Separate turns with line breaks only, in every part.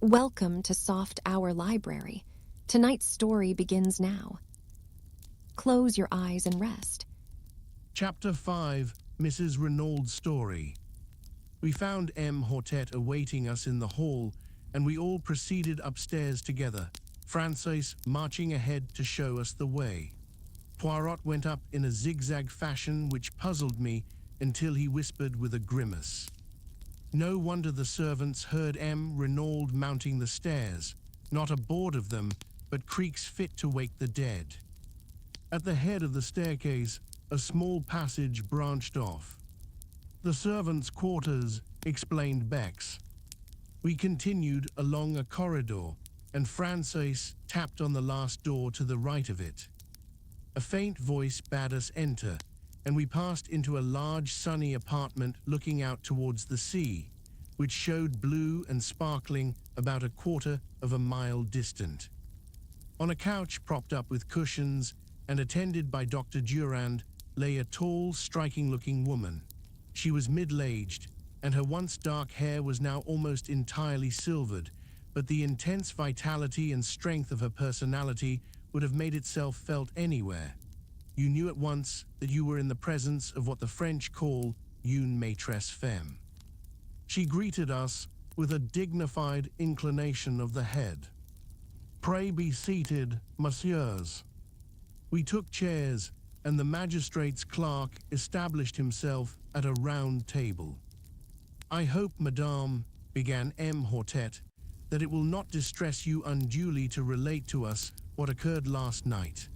Welcome to Soft Hour Library. Tonight's story begins now. Close your eyes and rest.
Chapter 5, Mrs. Renaud's Story. We found M. Hortet awaiting us in the hall, and we all proceeded upstairs together, Francis marching ahead to show us the way. Poirot went up in a zigzag fashion which puzzled me until he whispered with a grimace. No wonder the servants heard M. Renaud mounting the stairs, not a board of them, but creaks fit to wake the dead. At the head of the staircase, a small passage branched off. "The servants' quarters," explained Bex. We continued along a corridor, and Francis tapped on the last door to the right of it. A faint voice bade us enter, and we passed into a large sunny apartment looking out towards the sea, which showed blue and sparkling about a quarter of a mile distant. On a couch propped up with cushions and attended by Dr. Durand lay a tall, striking-looking woman. She was middle-aged, and her once dark hair was now almost entirely silvered, but the intense vitality and strength of her personality would have made itself felt anywhere. You knew at once that you were in the presence of what the French call une maîtresse femme. She greeted us with a dignified inclination of the head. "Pray be seated, messieurs." We took chairs, and the magistrate's clerk established himself at a round table. "I hope, madame," began M. Hortet, "that it will not distress you unduly to relate to us what occurred last night."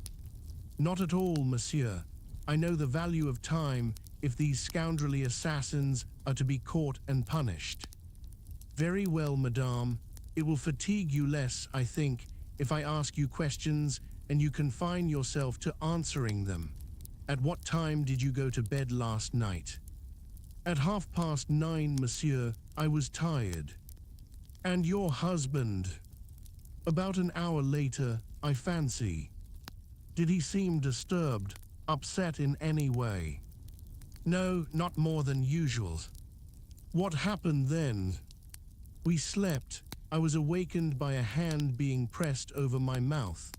"Not at all, monsieur. I know the value of time if these scoundrelly assassins are to be caught and punished." "Very well, madame. It will fatigue you less, I think, if I ask you questions and you confine yourself to answering them. At what time did you go to bed last night?" "At 9:30, monsieur. I was tired." "And your husband?" "About an hour later, I fancy." "Did he seem disturbed, upset in any way?" "No, not more than usual." "What happened then?" "We slept. I was awakened by a hand being pressed over my mouth.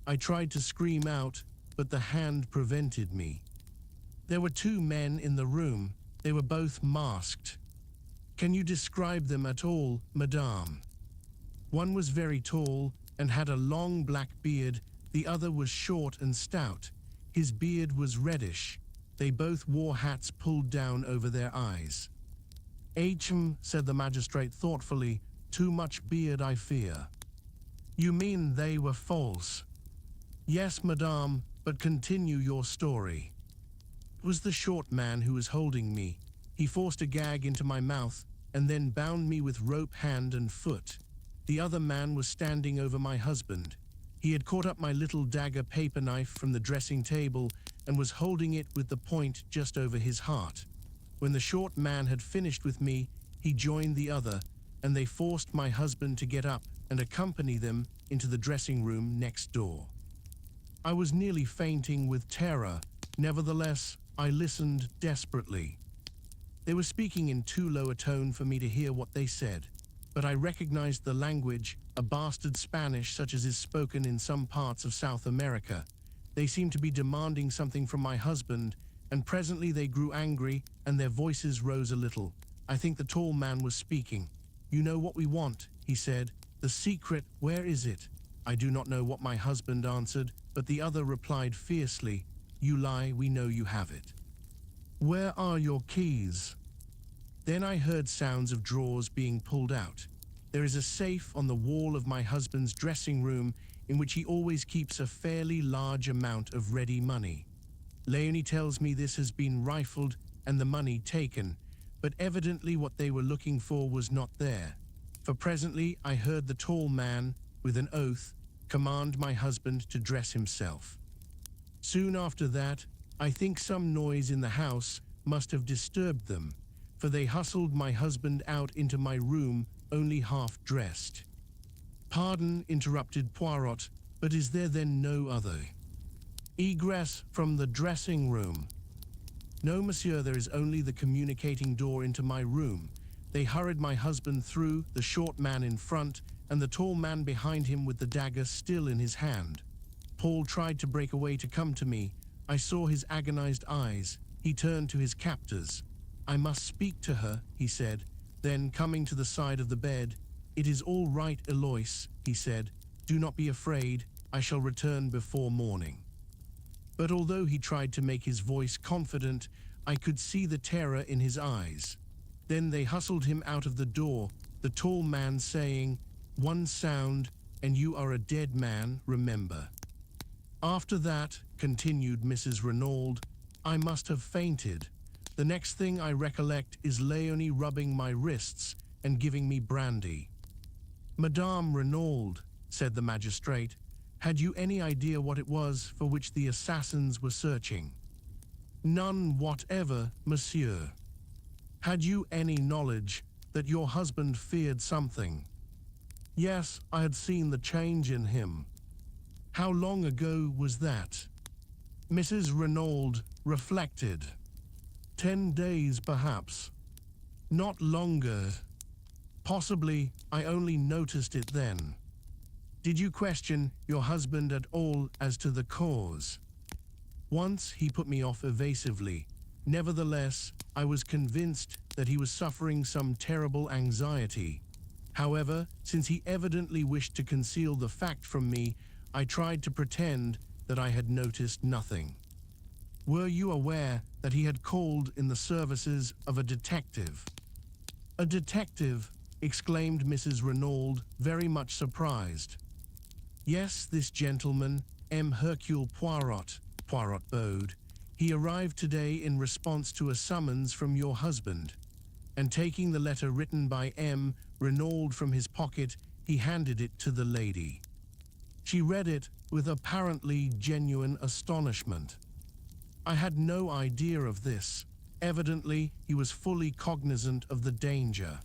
I tried to scream out, but the hand prevented me. There were two men in the room. They were both masked." "Can you describe them at all, madame?" "One was very tall and had a long black beard. The other was short and stout. His beard was reddish. They both wore hats pulled down over their eyes." "H.M.," said the magistrate thoughtfully, "too much beard, I fear." "You mean they were false?" "Yes, madame, but continue your story." "It was the short man who was holding me. He forced a gag into my mouth and then bound me with rope hand and foot. The other man was standing over my husband. He had caught up my little dagger paper knife from the dressing table and was holding it with the point just over his heart. When the short man had finished with me, he joined the other, and they forced my husband to get up and accompany them into the dressing room next door. I was nearly fainting with terror. Nevertheless, I listened desperately. They were speaking in too low a tone for me to hear what they said, but I recognized the language, a bastard Spanish such as is spoken in some parts of South America. They seemed to be demanding something from my husband, and presently they grew angry and their voices rose a little. I think the tall man was speaking. "You know what we want," he said. "The secret, where is it?" I do not know what my husband answered, but the other replied fiercely, "You lie, we know you have it." "Where are your keys?" Then I heard sounds of drawers being pulled out. There is a safe on the wall of my husband's dressing room in which he always keeps a fairly large amount of ready money. Leonie tells me this has been rifled and the money taken, but evidently what they were looking for was not there, for presently I heard the tall man, with an oath, command my husband to dress himself. Soon after that, I think some noise in the house must have disturbed them, for they hustled my husband out into my room only half dressed. "Pardon," interrupted Poirot, "but is there then no other egress from the dressing room?" "No, monsieur, there is only the communicating door into my room. They hurried my husband through, the short man in front, and the tall man behind him with the dagger still in his hand. Paul tried to break away to come to me. I saw his agonized eyes. He turned to his captors. "I must speak to her," he said. Then, coming to the side of the bed, "It is all right, Eloise," he said. "Do not be afraid. I shall return before morning." But although he tried to make his voice confident, I could see the terror in his eyes. Then they hustled him out of the door, the tall man saying, "One sound, and you are a dead man, remember." "After that," continued Mrs. Renaud, "I must have fainted. The next thing I recollect is Leonie rubbing my wrists and giving me brandy." "Madame Renaud," said the magistrate, "had you any idea what it was for which the assassins were searching?" "None whatever, monsieur." "Had you any knowledge that your husband feared something?" "Yes, I had seen the change in him." "How long ago was that?" Mrs. Renaud reflected. 10 days, perhaps. "Not longer." "Possibly I only noticed it then." "Did you question your husband at all as to the cause?" "Once he put me off evasively. Nevertheless, I was convinced that he was suffering some terrible anxiety. However, since he evidently wished to conceal the fact from me, I tried to pretend that I had noticed nothing." "Were you aware that he had called in the services of a detective?" "A detective?" exclaimed Mrs. Renaud, very much surprised. "Yes, this gentleman, M. Hercule Poirot," Poirot bowed. "He arrived today in response to a summons from your husband." And taking the letter written by M. Renaud from his pocket, he handed it to the lady. She read it with apparently genuine astonishment. "I had no idea of this. Evidently, he was fully cognizant of the danger.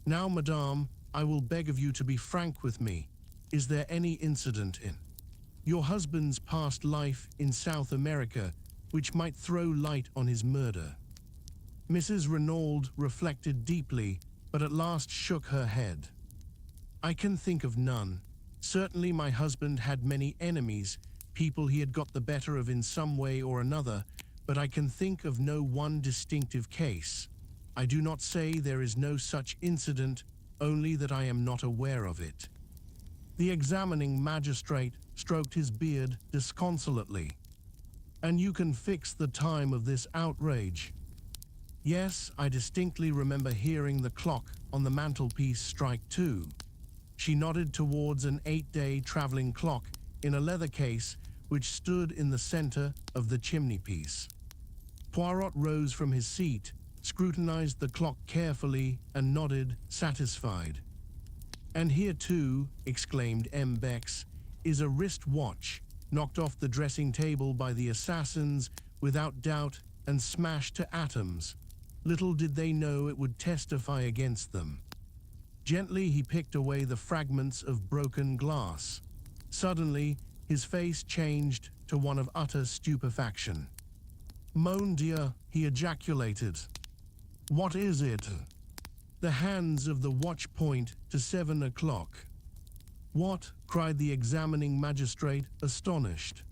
Now, madame, I will beg of you to be frank with me. Is there any incident in your husband's past life in South America which might throw light on his murder?" Mrs. Renaud reflected deeply, but at last shook her head. "I can think of none. Certainly my husband had many enemies, people he had got the better of in some way or another, but I can think of no one distinctive case. I do not say there is no such incident, only that I am not aware of it." The examining magistrate stroked his beard disconsolately. "And you can fix the time of this outrage?" "Yes, I distinctly remember hearing the clock on the mantelpiece strike 2. She nodded towards an 8-day traveling clock in a leather case which stood in the center of the chimney-piece. Poirot rose from his seat, scrutinized the clock carefully, and nodded, satisfied. "And here too," exclaimed M. Bex, "is a wrist watch, knocked off the dressing table by the assassins, without doubt, and smashed to atoms. Little did they know it would testify against them." Gently he picked away the fragments of broken glass. Suddenly, his face changed to one of utter stupefaction. "Mon Dieu," he ejaculated. "What is it?" "The hands of the watch point to 7 o'clock. "What?" cried the examining magistrate, astonished.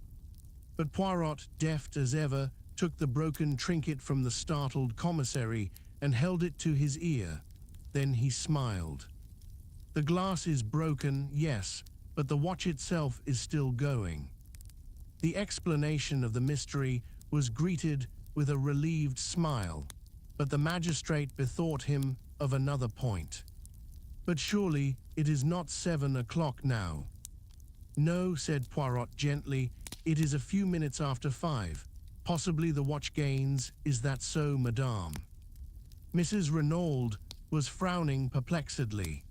But Poirot, deft as ever, took the broken trinket from the startled commissary and held it to his ear. Then he smiled. "The glass is broken, yes, but the watch itself is still going." The explanation of the mystery was greeted with a relieved smile, but the magistrate bethought him of another point. "But surely it is not 7 o'clock now." "No," said Poirot gently, "it is a few minutes after 5. Possibly the watch gains. Is that so, madame?" Mrs. Renaud was frowning perplexedly.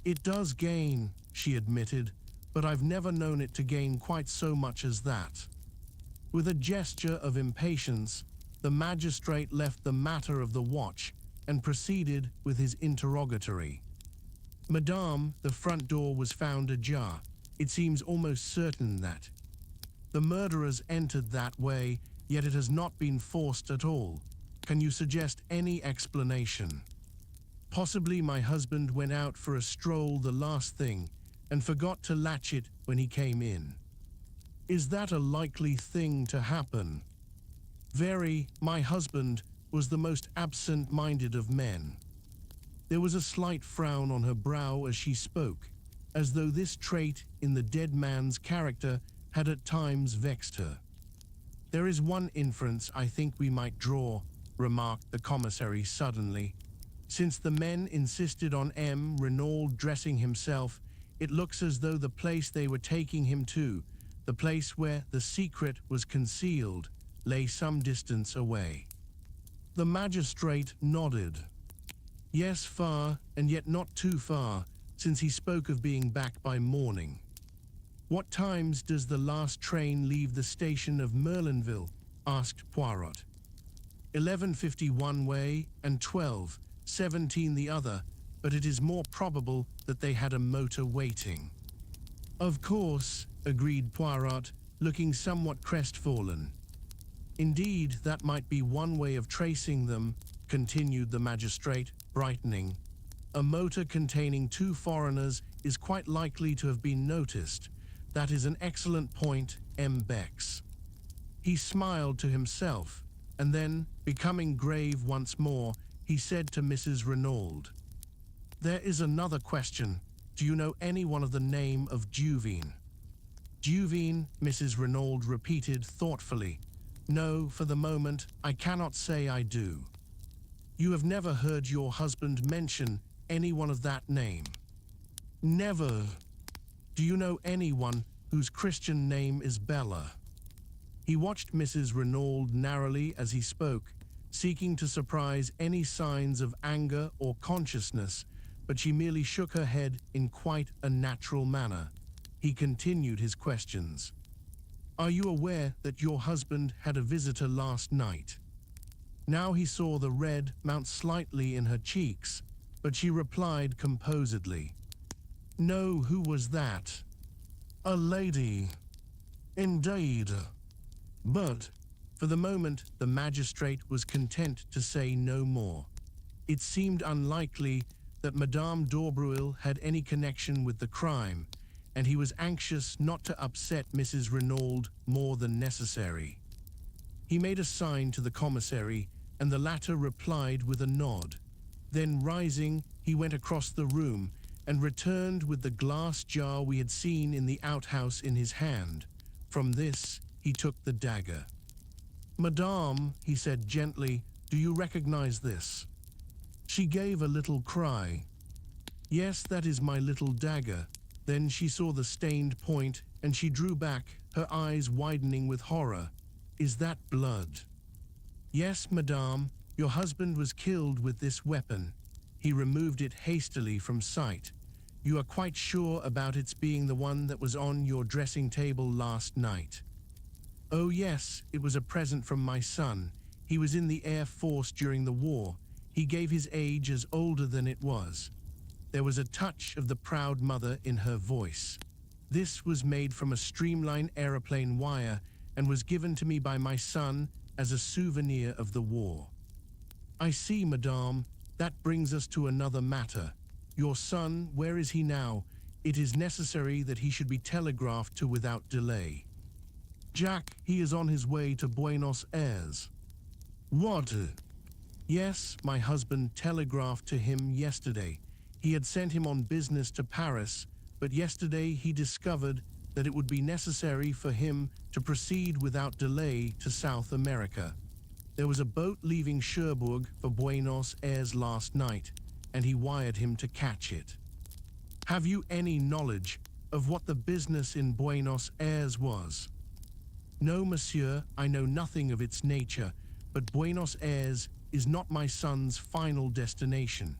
"It does gain," she admitted, "but I've never known it to gain quite so much as that." With a gesture of impatience, the magistrate left the matter of the watch and proceeded with his interrogatory. "Madame, the front door was found ajar. It seems almost certain that the murderers entered that way, yet it has not been forced at all. Can you suggest any explanation?" Possibly my husband went out for a stroll the last thing and forgot to latch it when he came in. Is that a likely thing to happen? Very. My husband was the most absent-minded of men. There was a slight frown on her brow as she spoke, as though this trait in the dead man's character had at times vexed her. There is one inference I think we might draw, remarked the commissary suddenly. Since the men insisted on M. Renaud dressing himself, it looks as though the place they were taking him to, the place where the secret was concealed, lay some distance away. The magistrate nodded. Yes, far, and yet not too far, since he spoke of being back by morning. What times does the last train leave the station of Merlinville? Asked Poirot. 11:50 one way and 12:17 the other, but it is more probable that they had a motor waiting. Of course, agreed Poirot, looking somewhat crestfallen. Indeed, that might be one way of tracing them, continued the magistrate, brightening. A motor containing two foreigners is quite likely to have been noticed. That is an excellent point, M. Bex. He smiled to himself, and then, becoming grave once more, he said to Mrs. Renaud, "There is another question. Do you know anyone of the name of Duveen?" Duveen, Mrs. Renaud repeated thoughtfully. No, for the moment, I cannot say I do. You have never heard your husband mention anyone of that name? Never. Do you know anyone whose Christian name is Bella? He watched Mrs. Renaud narrowly as he spoke, seeking to surprise any signs of anger or consciousness, but she merely shook her head in quite a natural manner. He continued his questions. Are you aware that your husband had a visitor last night? Now he saw the red mount slightly in her cheeks, but she replied composedly. No, who was that? A lady. Indeed. But, for the moment, the magistrate was content to say no more. It seemed unlikely that Madame d'Aubreuil had any connection with the crime, and he was anxious not to upset Mrs. Renaud more than necessary. He made a sign to the commissary, and the latter replied with a nod. Then, rising, he went across the room and returned with the glass jar we had seen in the outhouse in his hand. From this, he took the dagger. Madame, he said gently, do you recognize this? She gave a little cry. Yes, that is my little dagger. Then she saw the stained point, and she drew back, her eyes widening with horror. Is that blood? Yes, madame, your husband was killed with this weapon. He removed it hastily from sight. You are quite sure about its being the one that was on your dressing table last night? Oh yes, it was a present from my son. He was in the Air Force during the war. He gave his age as older than it was. There was a touch of the proud mother in her voice. This was made from a streamlined aeroplane wire and was given to me by my son as a souvenir of the war. I see, madame. That brings us to another matter. Your son, where is he now? It is necessary that he should be telegraphed to without delay. Jack, he is on his way to Buenos Aires. What? Yes, my husband telegraphed to him yesterday. He had sent him on business to Paris, but yesterday he discovered that it would be necessary for him to proceed without delay to South America. There was a boat leaving Cherbourg for Buenos Aires last night, and he wired him to catch it. Have you any knowledge of what the business in Buenos Aires was? No, monsieur, I know nothing of its nature, but Buenos Aires is not my son's final destination.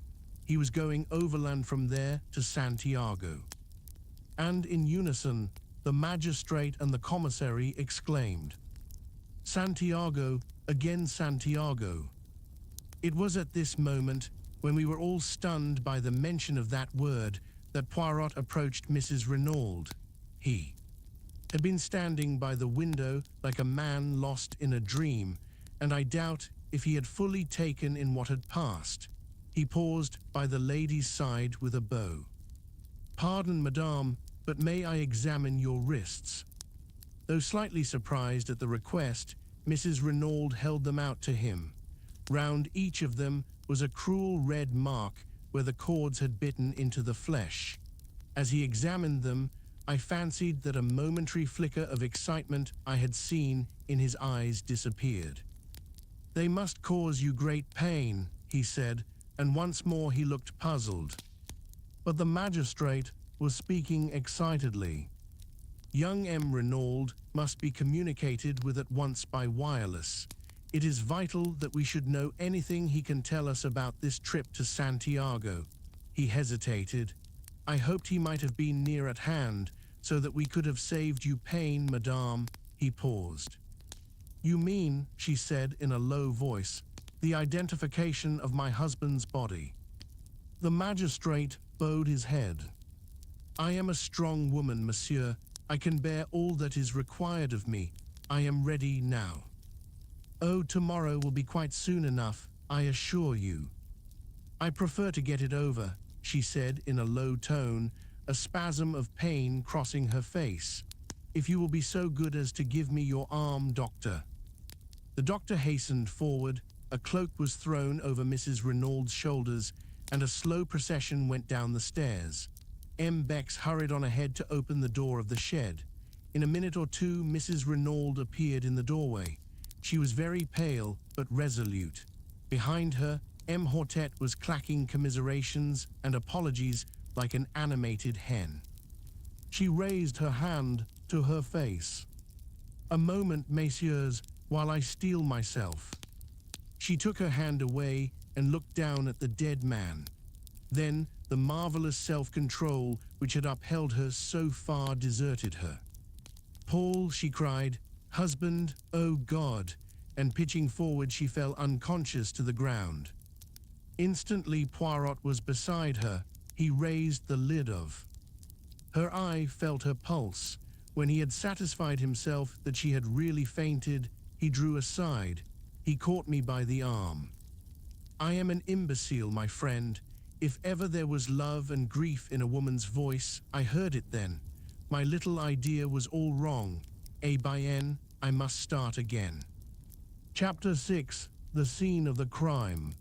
He was going overland from there to Santiago. And in unison, the magistrate and the commissary exclaimed, Santiago, again Santiago. It was at this moment, when we were all stunned by the mention of that word, that Poirot approached Mrs. Renaud. He had been standing by the window like a man lost in a dream, and I doubt if he had fully taken in what had passed. He paused by the lady's side with a bow. "Pardon, madame, but may I examine your wrists?" Though slightly surprised at the request, Mrs. Renaud held them out to him. Round each of them was a cruel red mark where the cords had bitten into the flesh. As he examined them, I fancied that a momentary flicker of excitement I had seen in his eyes disappeared. "They must cause you great pain," he said, and once more he looked puzzled. But the magistrate was speaking excitedly. "Young M. Renaud must be communicated with at once by wireless. It is vital that we should know anything he can tell us about this trip to Santiago." He hesitated. "I hoped he might have been near at hand, so that we could have saved you pain, madame." He paused. "You mean," she said in a low voice, "the identification of my husband's body?" The magistrate bowed his head. "I am a strong woman, monsieur. I can bear all that is required of me. I am ready now." "Oh, tomorrow will be quite soon enough, I assure you." "I prefer to get it over," she said in a low tone, a spasm of pain crossing her face. "If you will be so good as to give me your arm, doctor." The doctor hastened forward, a cloak was thrown over Mrs. Renaud's shoulders, and a slow procession went down the stairs. M. Bex hurried on ahead to open the door of the shed. In a minute or two, Mrs. Renaud appeared in the doorway. She was very pale, but resolute. Behind her, M. Hortet was clacking commiserations and apologies like an animated hen. She raised her hand to her face. "A moment, messieurs, while I steel myself." She took her hand away and looked down at the dead man. Then the marvelous self-control which had upheld her so far deserted her. "Paul," she cried, "husband, oh God!" and pitching forward she fell unconscious to the ground. Instantly Poirot was beside her. He raised the lid of. Her eye felt her pulse. When he had satisfied himself that she had really fainted, he drew aside. He caught me by the arm. "I am an imbecile, my friend. If ever there was love and grief in a woman's voice, I heard it then. My little idea was all wrong. Bien, I must start again." Chapter 6. The Scene of the Crime.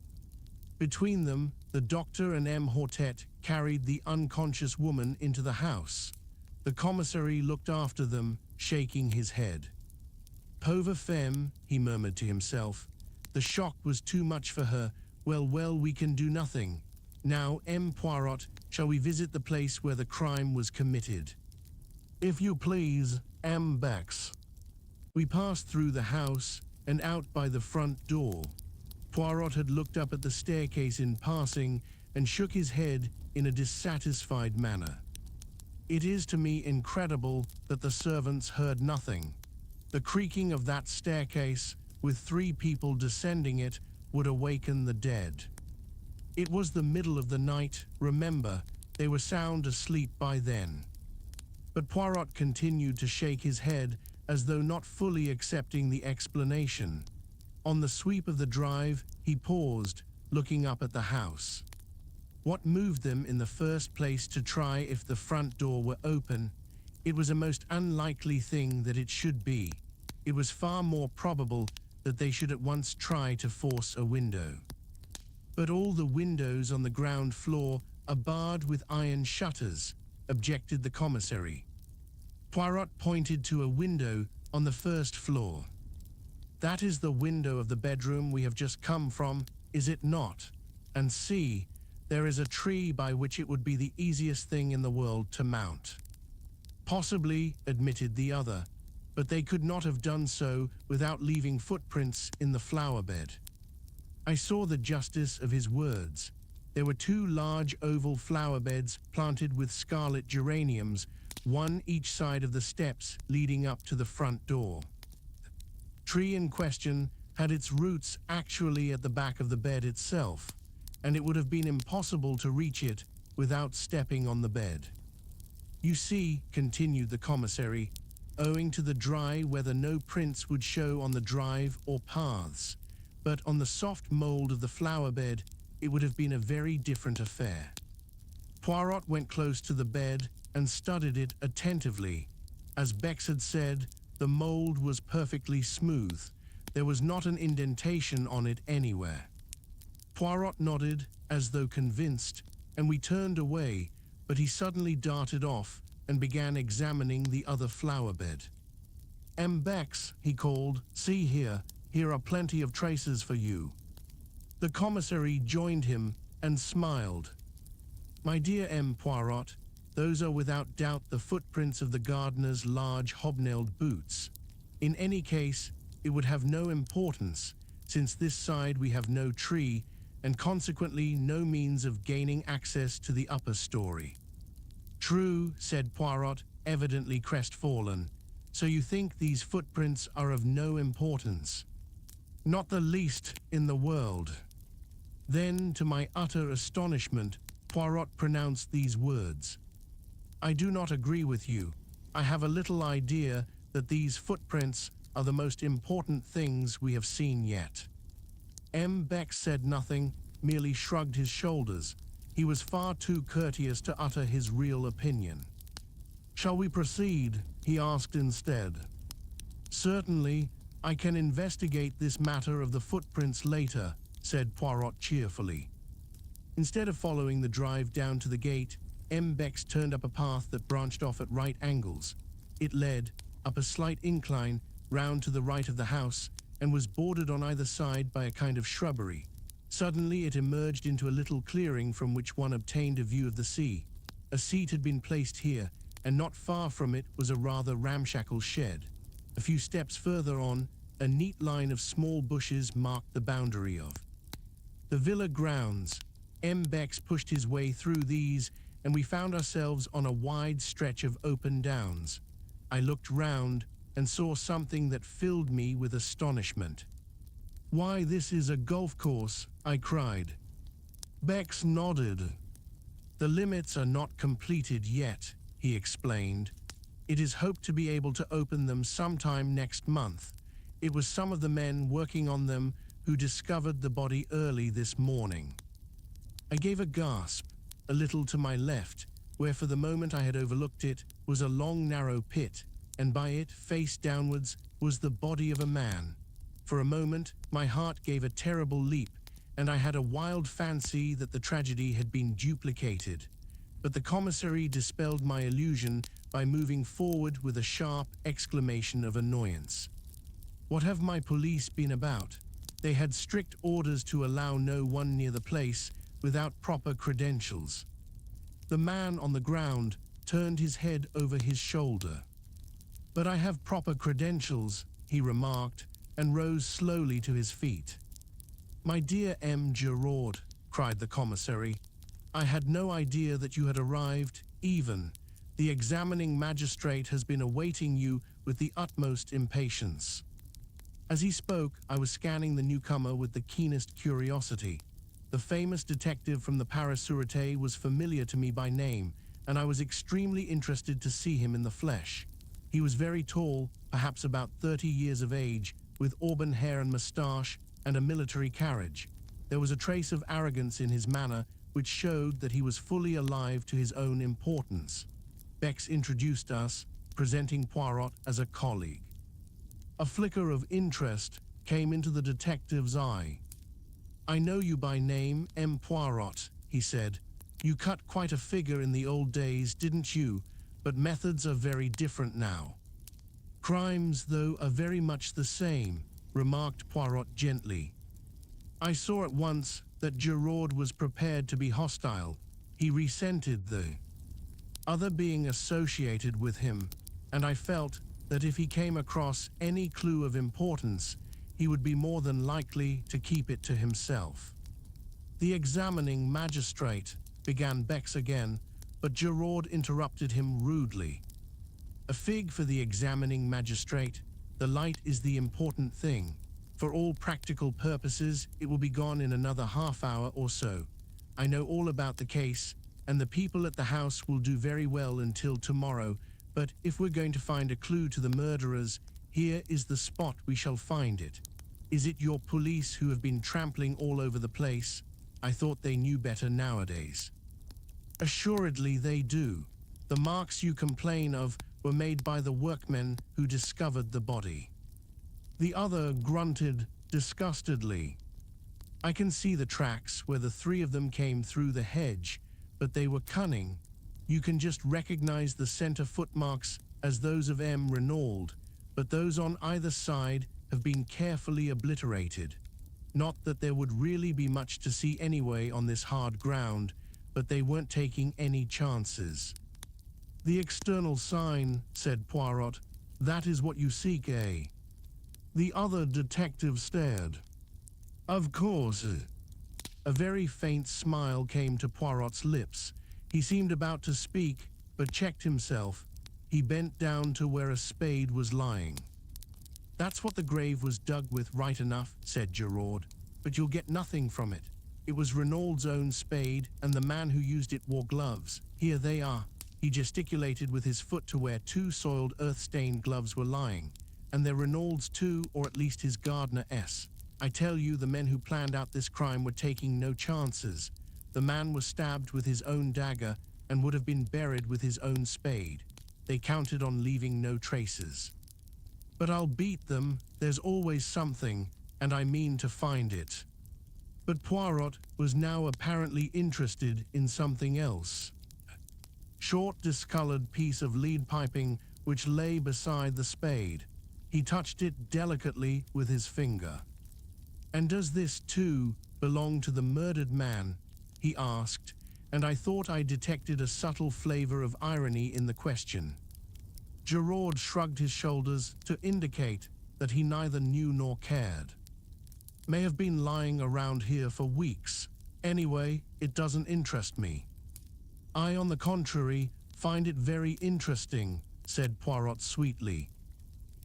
Between them, the doctor and M. Hortet carried the unconscious woman into the house. The commissary looked after them, shaking his head. "Pauvre femme," he murmured to himself. "The shock was too much for her. Well, we can do nothing. Now, M. Poirot, shall we visit the place where the crime was committed?" "If you please, M. Bex." We passed through the house and out by the front door. Poirot had looked up at the staircase in passing and shook his head in a dissatisfied manner. "It is to me incredible that the servants heard nothing. The creaking of that staircase, with 3 people descending it, would awaken the dead. It was the middle of the night, remember, they were sound asleep by then." But Poirot continued to shake his head as though not fully accepting the explanation. On the sweep of the drive, he paused, looking up at the house. What moved them in the first place to try if the front door were open? It was a most unlikely thing that it should be. It was far more probable that they should at once try to force a window. "But all the windows on the ground floor are barred with iron shutters," objected the commissary. Poirot pointed to a window on the first floor. "That is the window of the bedroom we have just come from, is it not? And see, there is a tree by which it would be the easiest thing in the world to mount." "Possibly," admitted the other, "but they could not have done so without leaving footprints in the flower bed." I saw the justice of his words. There were 2 large oval flower beds planted with scarlet geraniums, one each side of the steps leading up to the front door. The tree in question had its roots actually at the back of the bed itself, and it would have been impossible to reach it without stepping on the bed. "You see," continued the commissary, "owing to the dry weather no prints would show on the drive or paths, but on the soft mold of the flower bed it would have been a very different affair. Poirot went close to the bed and studied it attentively. As Bex had said, the mold was perfectly smooth. There was not an indentation on it anywhere. Poirot nodded, as though convinced, and we turned away, but he suddenly darted off and began examining the other flower bed. Bex, he called, see here are plenty of traces for you. The commissary joined him and smiled. My dear Poirot, those are without doubt the footprints of the gardener's large hobnailed boots. In any case, it would have no importance, since this side we have no tree, and consequently no means of gaining access to the upper story. True, said Poirot, evidently crestfallen. So you think these footprints are of no importance? Not the least in the world. Then, to my utter astonishment, Poirot pronounced these words. I do not agree with you. I have a little idea that these footprints are the most important things we have seen yet. Beck said nothing, merely shrugged his shoulders. He was far too courteous to utter his real opinion. Shall we proceed? He asked instead. Certainly, I can investigate this matter of the footprints later, said Poirot cheerfully. Instead of following the drive down to the gate, Bex turned up a path that branched off at right angles. It led, up a slight incline, round to the right of the house, and was bordered on either side by a kind of shrubbery. Suddenly it emerged into a little clearing from which one obtained a view of the sea. A seat had been placed here, and not far from it was a rather ramshackle shed. A few steps further on, a neat line of small bushes marked the boundary of the villa grounds. Bex pushed his way through these, and we found ourselves on a wide stretch of open downs. I looked round and saw something that filled me with astonishment. Why, this is a golf course, I cried. Bex nodded. The limits are not completed yet, he explained. It is hoped to be able to open them sometime next month. It was some of the men working on them who discovered the body early this morning. I gave a gasp. A little to my left, where for the moment I had overlooked it, was a long narrow pit, and by it, face downwards, was the body of a man. For a moment, my heart gave a terrible leap, and I had a wild fancy that the tragedy had been duplicated. But the commissary dispelled my illusion by moving forward with a sharp exclamation of annoyance. What have my police been about? They had strict orders to allow no one near the place without proper credentials. The man on the ground turned his head over his shoulder. But I have proper credentials, he remarked, and rose slowly to his feet. My dear Gerard, cried the commissary, I had no idea that you had arrived, even. The examining magistrate has been awaiting you with the utmost impatience. As he spoke, I was scanning the newcomer with the keenest curiosity. The famous detective from the Paris Sûreté was familiar to me by name, and I was extremely interested to see him in the flesh. He was very tall, perhaps about 30 years of age, with auburn hair and moustache, and a military carriage. There was a trace of arrogance in his manner, which showed that he was fully alive to his own importance. Bex introduced us, presenting Poirot as a colleague. A flicker of interest came into the detective's eye. I know you by name, Poirot, he said. You cut quite a figure in the old days, didn't you? But methods are very different now. Crimes, though, are very much the same, remarked Poirot gently. I saw at once that Gerard was prepared to be hostile. He resented the other being associated with him, and I felt that if he came across any clue of importance, he would be more than likely to keep it to himself. The examining magistrate, began Bex again, but Gerard interrupted him rudely. A fig for the examining magistrate. The light is the important thing. For all practical purposes, it will be gone in another half hour or so. I know all about the case, and the people at the house will do very well until tomorrow, but if we're going to find a clue to the murderers, here is the spot we shall find it. Is it your police who have been trampling all over the place? I thought they knew better nowadays. Assuredly they do. The marks you complain of were made by the workmen who discovered the body. The other grunted disgustedly. I can see the tracks where the three of them came through the hedge, but they were cunning. You can just recognize the center footmarks as those of M. Renaud, but those on either side have been carefully obliterated. Not that there would really be much to see anyway on this hard ground, but they weren't taking any chances. The external sign, said Poirot. That is what you seek, eh? The other detective stared. Of course. A very faint smile came to Poirot's lips. He seemed about to speak, but checked himself. He bent down to where a spade was lying. That's what the grave was dug with, right enough, said Giraud, but you'll get nothing from it. It was Renaud's own spade, and the man who used it wore gloves. Here they are. He gesticulated with his foot to where two soiled earth-stained gloves were lying, and they're Renaud's too, or at least his gardener-s. I tell you, the men who planned out this crime were taking no chances. The man was stabbed with his own dagger and would have been buried with his own spade. They counted on leaving no traces. But I'll beat them. There's always something, and I mean to find it. But Poirot was now apparently interested in something else. Short, discolored piece of lead piping which lay beside the spade. He touched it delicately with his finger. And does this, too, belong to the murdered man? He asked, and I thought I detected a subtle flavor of irony in the question. Giraud shrugged his shoulders to indicate that he neither knew nor cared. May have been lying around here for weeks. Anyway, it doesn't interest me. I, on the contrary, find it very interesting, said Poirot sweetly.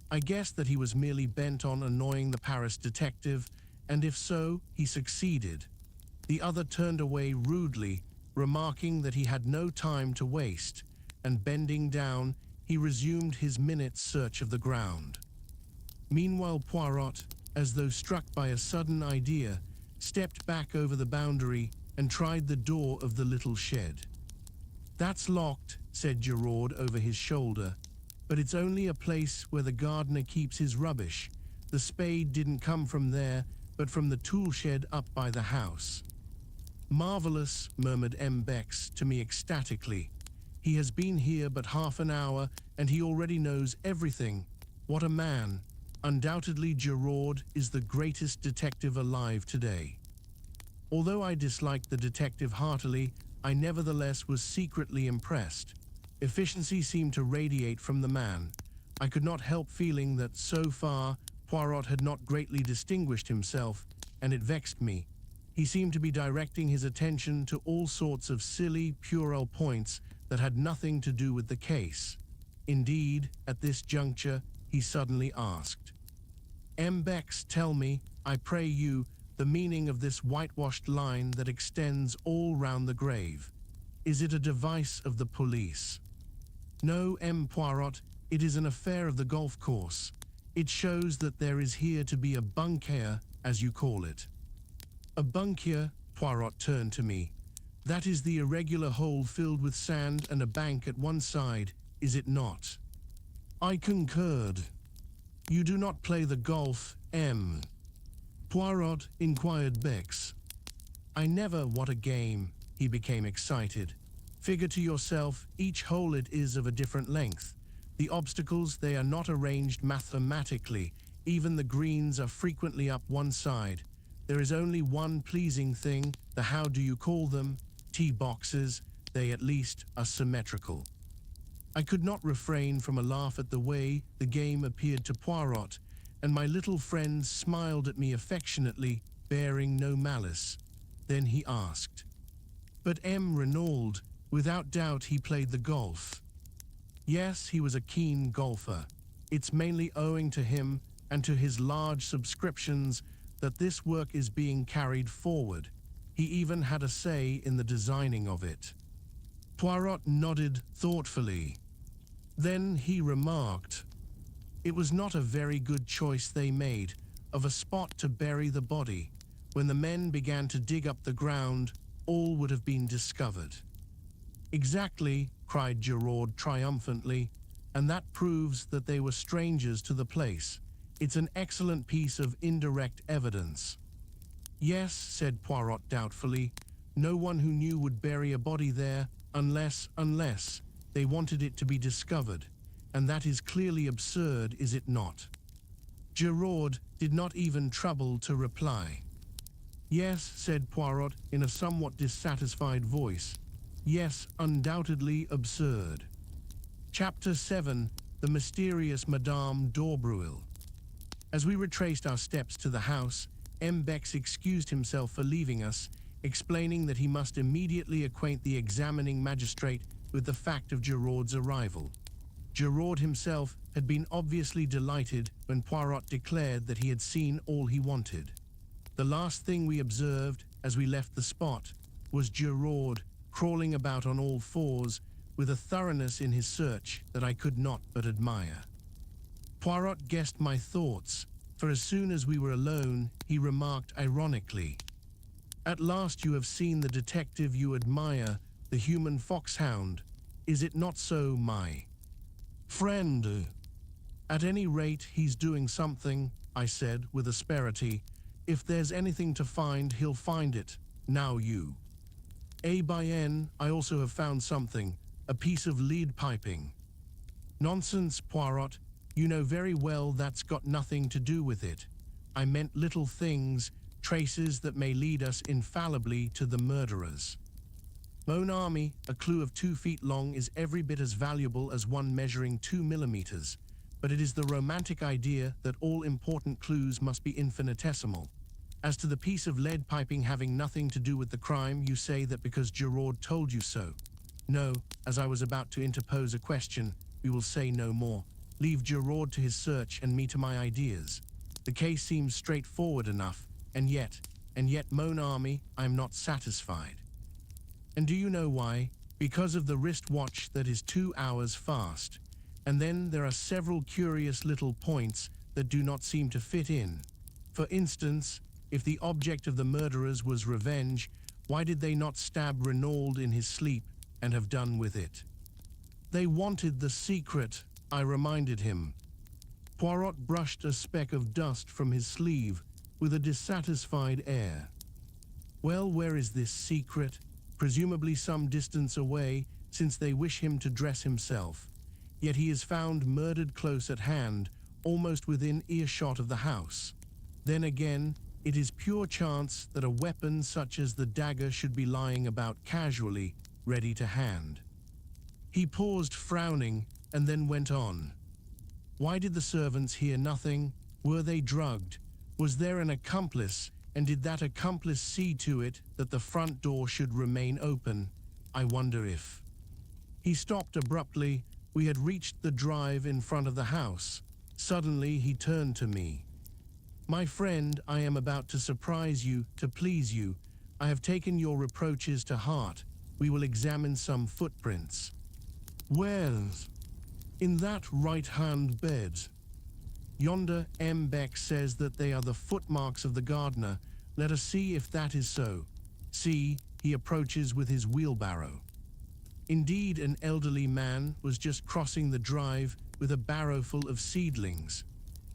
I guessed that he was merely bent on annoying the Paris detective, and if so, he succeeded. The other turned away rudely, remarking that he had no time to waste, and bending down, he resumed his minute's search of the ground. Meanwhile, Poirot, as though struck by a sudden idea, stepped back over the boundary and tried the door of the little shed. That's locked, said Giraud over his shoulder, but it's only a place where the gardener keeps his rubbish. The spade didn't come from there, but from the tool shed up by the house. Marvelous, murmured M. Bex to me ecstatically. He has been here but half an hour, and he already knows everything. What a man! Undoubtedly Giraud is the greatest detective alive today. Although I disliked the detective heartily, I nevertheless was secretly impressed. Efficiency seemed to radiate from the man. I could not help feeling that, so far, Poirot had not greatly distinguished himself, and it vexed me. He seemed to be directing his attention to all sorts of silly, puerile points that had nothing to do with the case. Indeed, at this juncture, he suddenly asked, M. Bex, tell me, I pray you, the meaning of this whitewashed line that extends all round the grave. Is it a device of the police? No, M. Poirot, it is an affair of the golf course. It shows that there is here to be a bunker, as you call it. A bunker, Poirot turned to me. That is the irregular hole filled with sand and a bank at one side, is it not? I concurred. You do not play the golf, M. Poirot, inquired Bex. I never, what a game. He became excited. Figure to yourself, each hole it is of a different length. The obstacles, they are not arranged mathematically. Even the greens are frequently up one side. There is only one pleasing thing, the how do you call them? Tee boxes, they at least are symmetrical. I could not refrain from a laugh at the way the game appeared to Poirot, and my little friend smiled at me affectionately, bearing no malice. Then he asked, But M. Renaud, without doubt he played the golf. Yes, he was a keen golfer. It's mainly owing to him and to his large subscriptions that this work is being carried forward. He even had a say in the designing of it. Poirot nodded thoughtfully. Then he remarked, It was not a very good choice they made, of a spot to bury the body. When the men began to dig up the ground, all would have been discovered. Exactly, cried Gerard triumphantly, and that proves that they were strangers to the place. It's an excellent piece of indirect evidence. Yes, said Poirot doubtfully, no one who knew would bury a body there unless they wanted it to be discovered, and that is clearly absurd, is it not? Gerard did not even trouble to reply. Yes, said Poirot in a somewhat dissatisfied voice. Yes, undoubtedly absurd. Chapter 7. The Mysterious Madame d'Aubreuil. As we retraced our steps to the house, M. Bex excused himself for leaving us, explaining that he must immediately acquaint the examining magistrate with the fact of Gerard's arrival. Gerard himself had been obviously delighted when Poirot declared that he had seen all he wanted. The last thing we observed as we left the spot was Gerard crawling about on all fours with a thoroughness in his search that I could not but admire. Poirot guessed my thoughts, for as soon as we were alone, he remarked ironically, "At last you have seen the detective you admire, the human foxhound. Is it not so, my friend?" "At any rate, he's doing something," I said with asperity. "If there's anything to find, he'll find it. Now you." "Bien, I also have found something, a piece of lead piping." "Nonsense, Poirot. You know very well that's got nothing to do with it. I meant little things, traces that may lead us infallibly to the murderers. Mon ami, a clue of 2 feet long is every bit as valuable as one measuring 2 millimeters, but it is the romantic idea that all important clues must be infinitesimal. As to the piece of lead piping having nothing to do with the crime, you say that because Gerard told you so. No, as I was about to interpose a question, we will say no more. Leave Gerard to his search and me to my ideas. The case seems straightforward enough, and yet, mon ami, I am not satisfied. And do you know why? Because of the wrist watch that is 2 hours fast. And then there are several curious little points that do not seem to fit in. For instance, if the object of the murderers was revenge, why did they not stab Renaud in his sleep and have done with it? They wanted the secret, I reminded him. Poirot brushed a speck of dust from his sleeve with a dissatisfied air. Well, where is this secret? Presumably some distance away, since they wish him to dress himself. Yet he is found murdered close at hand, almost within earshot of the house. Then again, it is pure chance that a weapon such as the dagger should be lying about casually, ready to hand. He paused frowning, and then went on. Why did the servants hear nothing? Were they drugged? Was there an accomplice, and did that accomplice see to it that the front door should remain open? I wonder if... He stopped abruptly. We had reached the drive in front of the house. Suddenly he turned to me. My friend, I am about to surprise you, to please you. I have taken your reproaches to heart. We will examine some footprints. Where's? In that right-hand bed. Yonder M. Beck says that they are the footmarks of the gardener. Let us see if that is so. See, he approaches with his wheelbarrow. Indeed, an elderly man was just crossing the drive with a barrow full of seedlings.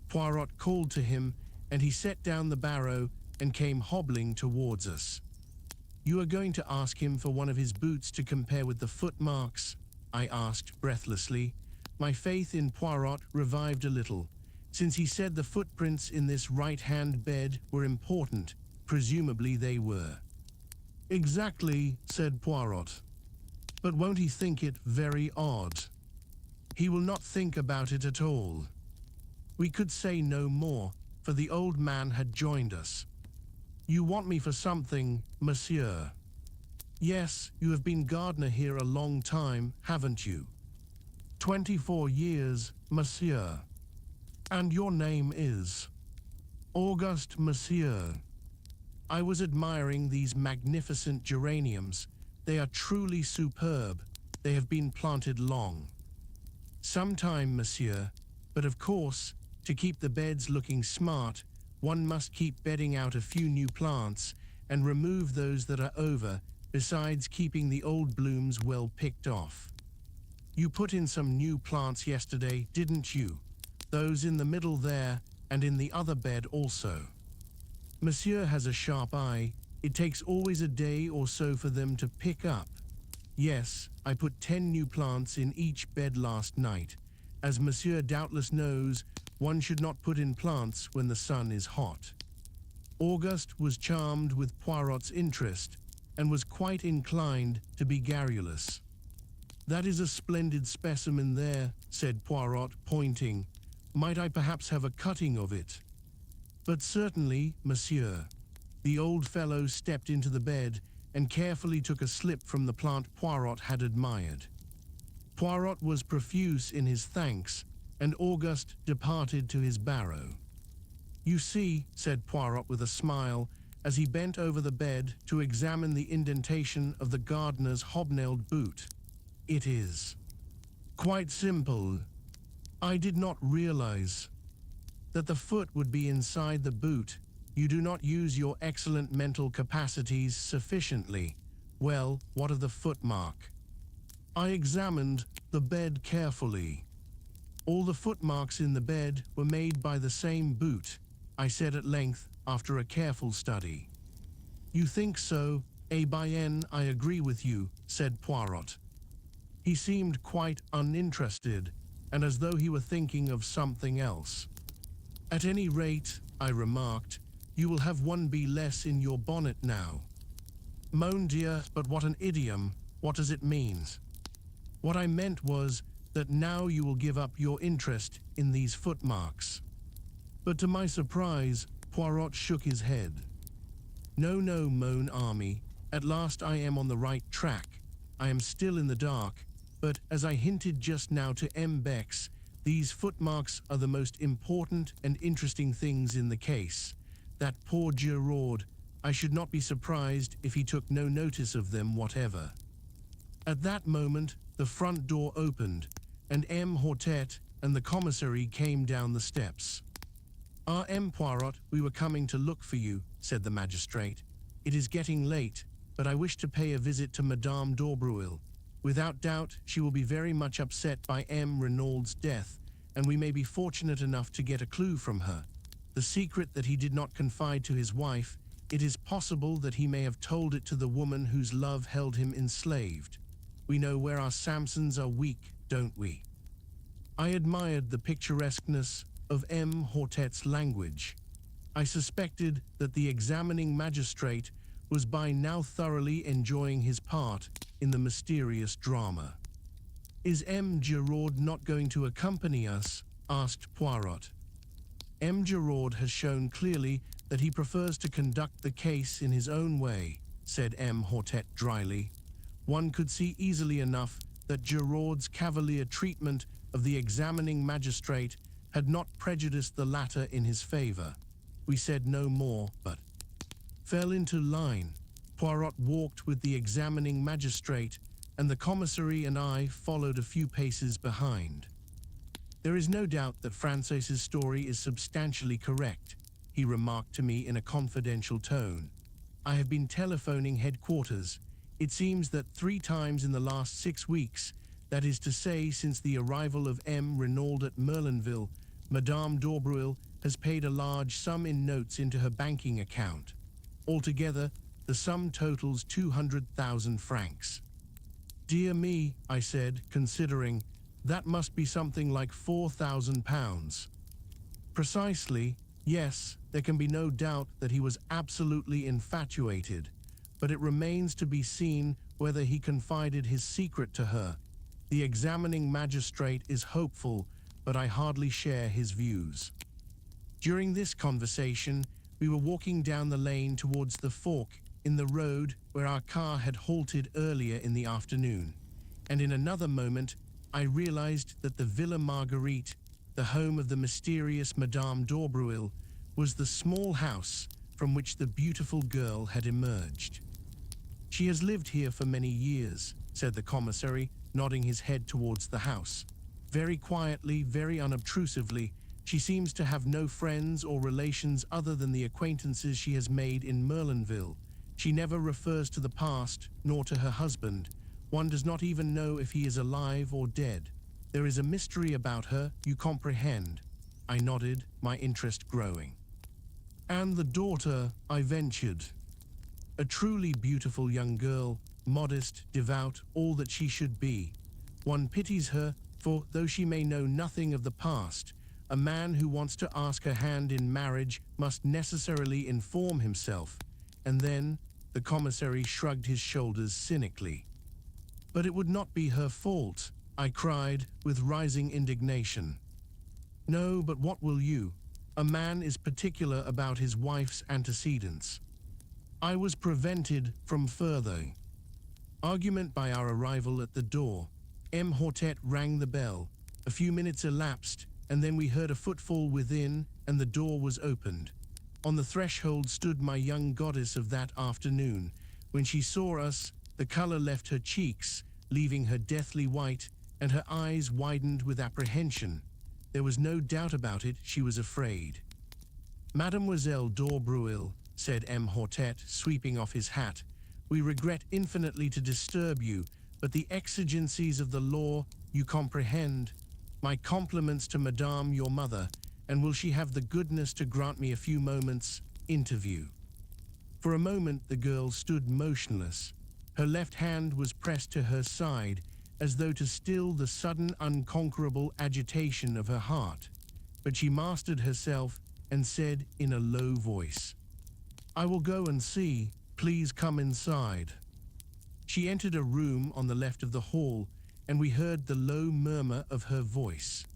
Poirot called to him, and he set down the barrow and came hobbling towards us. You are going to ask him for one of his boots to compare with the footmarks? I asked breathlessly. My faith in Poirot revived a little. Since he said the footprints in this right-hand bed were important, presumably they were. Exactly, said Poirot. But won't he think it very odd? He will not think about it at all. We could say no more, for the old man had joined us. You want me for something, monsieur? Yes, you have been gardener here a long time, haven't you? 24 years, monsieur. And your name is? Auguste, monsieur. I was admiring these magnificent geraniums. They are truly superb. They have been planted long. Some time, monsieur, but of course, to keep the beds looking smart, One must keep bedding out a few new plants and remove those that are over, besides keeping the old blooms well picked off. You put in some new plants yesterday, didn't you? Those in the middle there, and in the other bed also. Monsieur has a sharp eye. It takes always a day or so for them to pick up. Yes, I put 10 new plants in each bed last night. As Monsieur doubtless knows, one should not put in plants when the sun is hot. Auguste was charmed with Poirot's interest and was quite inclined to be garrulous. "That is a splendid specimen there," said Poirot, pointing. "Might I perhaps have a cutting of it?" "But certainly, monsieur." The old fellow stepped into the bed and carefully took a slip from the plant Poirot had admired. Poirot was profuse in his thanks, and Auguste departed to his barrow. "You see," said Poirot with a smile, as he bent over the bed to examine the indentation of the gardener's hobnailed boot. "It is quite simple. I did not realize that the foot would be inside the boot. You do not use your excellent mental capacities sufficiently. Well, what of the footmark?" I examined the bed carefully. "All the footmarks in the bed were made by the same boot," I said at length after a careful study. "You think so? Eh bien, I agree with you," said Poirot. He seemed quite uninterested, and as though he were thinking of something else. "At any rate," I remarked, "you will have one bee less in your bonnet now." "Mon Dieu, but what an idiom! What does it mean?" "What I meant was that now you will give up your interest in these footmarks." But to my surprise, Poirot shook his head. "No, no, mon ami. At last I am on the right track. I am still in the dark, but as I hinted just now to M. Bex, these footmarks are the most important and interesting things in the case. That poor Giraud, I should not be surprised if he took no notice of them whatever." At that moment, the front door opened, and M. Hortet and the commissary came down the steps. "Ah, M. Poirot, we were coming to look for you," said the magistrate. "It is getting late, but I wish to pay a visit to Madame d'Aubreuil. Without doubt, she will be very much upset by M. Renaud's death, and we may be fortunate enough to get a clue from her. The secret that he did not confide to his wife, it is possible that he may have told it to the woman whose love held him enslaved. We know where our Samsons are weak, don't we?" I admired the picturesqueness of M. Hortet's language. I suspected that the examining magistrate was by now thoroughly enjoying his part in the mysterious drama. "Is M. Giraud not going to accompany us?" asked Poirot. "M. Giraud has shown clearly that he prefers to conduct the case in his own way," said M. Hortet dryly. One could see easily enough that Giraud's cavalier treatment of the examining magistrate had not prejudiced the latter in his favor. We said no more, but fell into line. Poirot walked with the examining magistrate, and the commissary and I followed a few paces behind. "There is no doubt that Francais's story is substantially correct," he remarked to me in a confidential tone. "I have been telephoning headquarters. It seems that 3 times in the last 6 weeks, that is to say since the arrival of M. Renaud at Merlinville, Madame d'Aubreuil has paid a large sum in notes into her banking account. Altogether, the sum totals 200,000 francs. "Dear me," I said, considering, "that must be something like 4,000 pounds. "Precisely, yes, there can be no doubt that he was absolutely infatuated, but it remains to be seen whether he confided his secret to her. The examining magistrate is hopeful, but I hardly share his views." During this conversation, we were walking down the lane towards the fork in the road where our car had halted earlier in the afternoon, and in another moment I realized that the Villa Marguerite, the home of the mysterious Madame d'Aubreuil, was the small house from which the beautiful girl had emerged. "She has lived here for many years," said the commissary, nodding his head towards the house. "Very quietly, very unobtrusively, She seems to have no friends or relations other than the acquaintances she has made in Merlinville. She never refers to the past, nor to her husband. One does not even know if he is alive or dead. There is a mystery about her, you comprehend. I nodded, my interest growing. And the daughter, I ventured. A truly beautiful young girl, modest, devout, all that she should be. One pities her, for though she may know nothing of the past, a man who wants to ask her hand in marriage must necessarily inform himself. And then the commissary shrugged his shoulders cynically. But it would not be her fault, I cried with rising indignation. No, but what will you? A man is particular about his wife's antecedents. I was prevented from further argument by our arrival at the door. M. Hortet rang the bell. A few minutes elapsed, and then we heard a footfall within, and the door was opened. On the threshold stood my young goddess of that afternoon. When she saw us, the color left her cheeks, leaving her deathly white, and her eyes widened with apprehension. There was no doubt about it, she was afraid. Mademoiselle d'Aubreuil, said M. Hortet, sweeping off his hat, we regret infinitely to disturb you, but the exigencies of the law, you comprehend. My compliments to Madame, your mother, and will she have the goodness to grant me a few moments' interview? For a moment the girl stood motionless. Her left hand was pressed to her side, as though to still the sudden unconquerable agitation of her heart. But she mastered herself and said in a low voice, I will go and see. Please come inside. She entered a room on the left of the hall, and we heard the low murmur of her voice.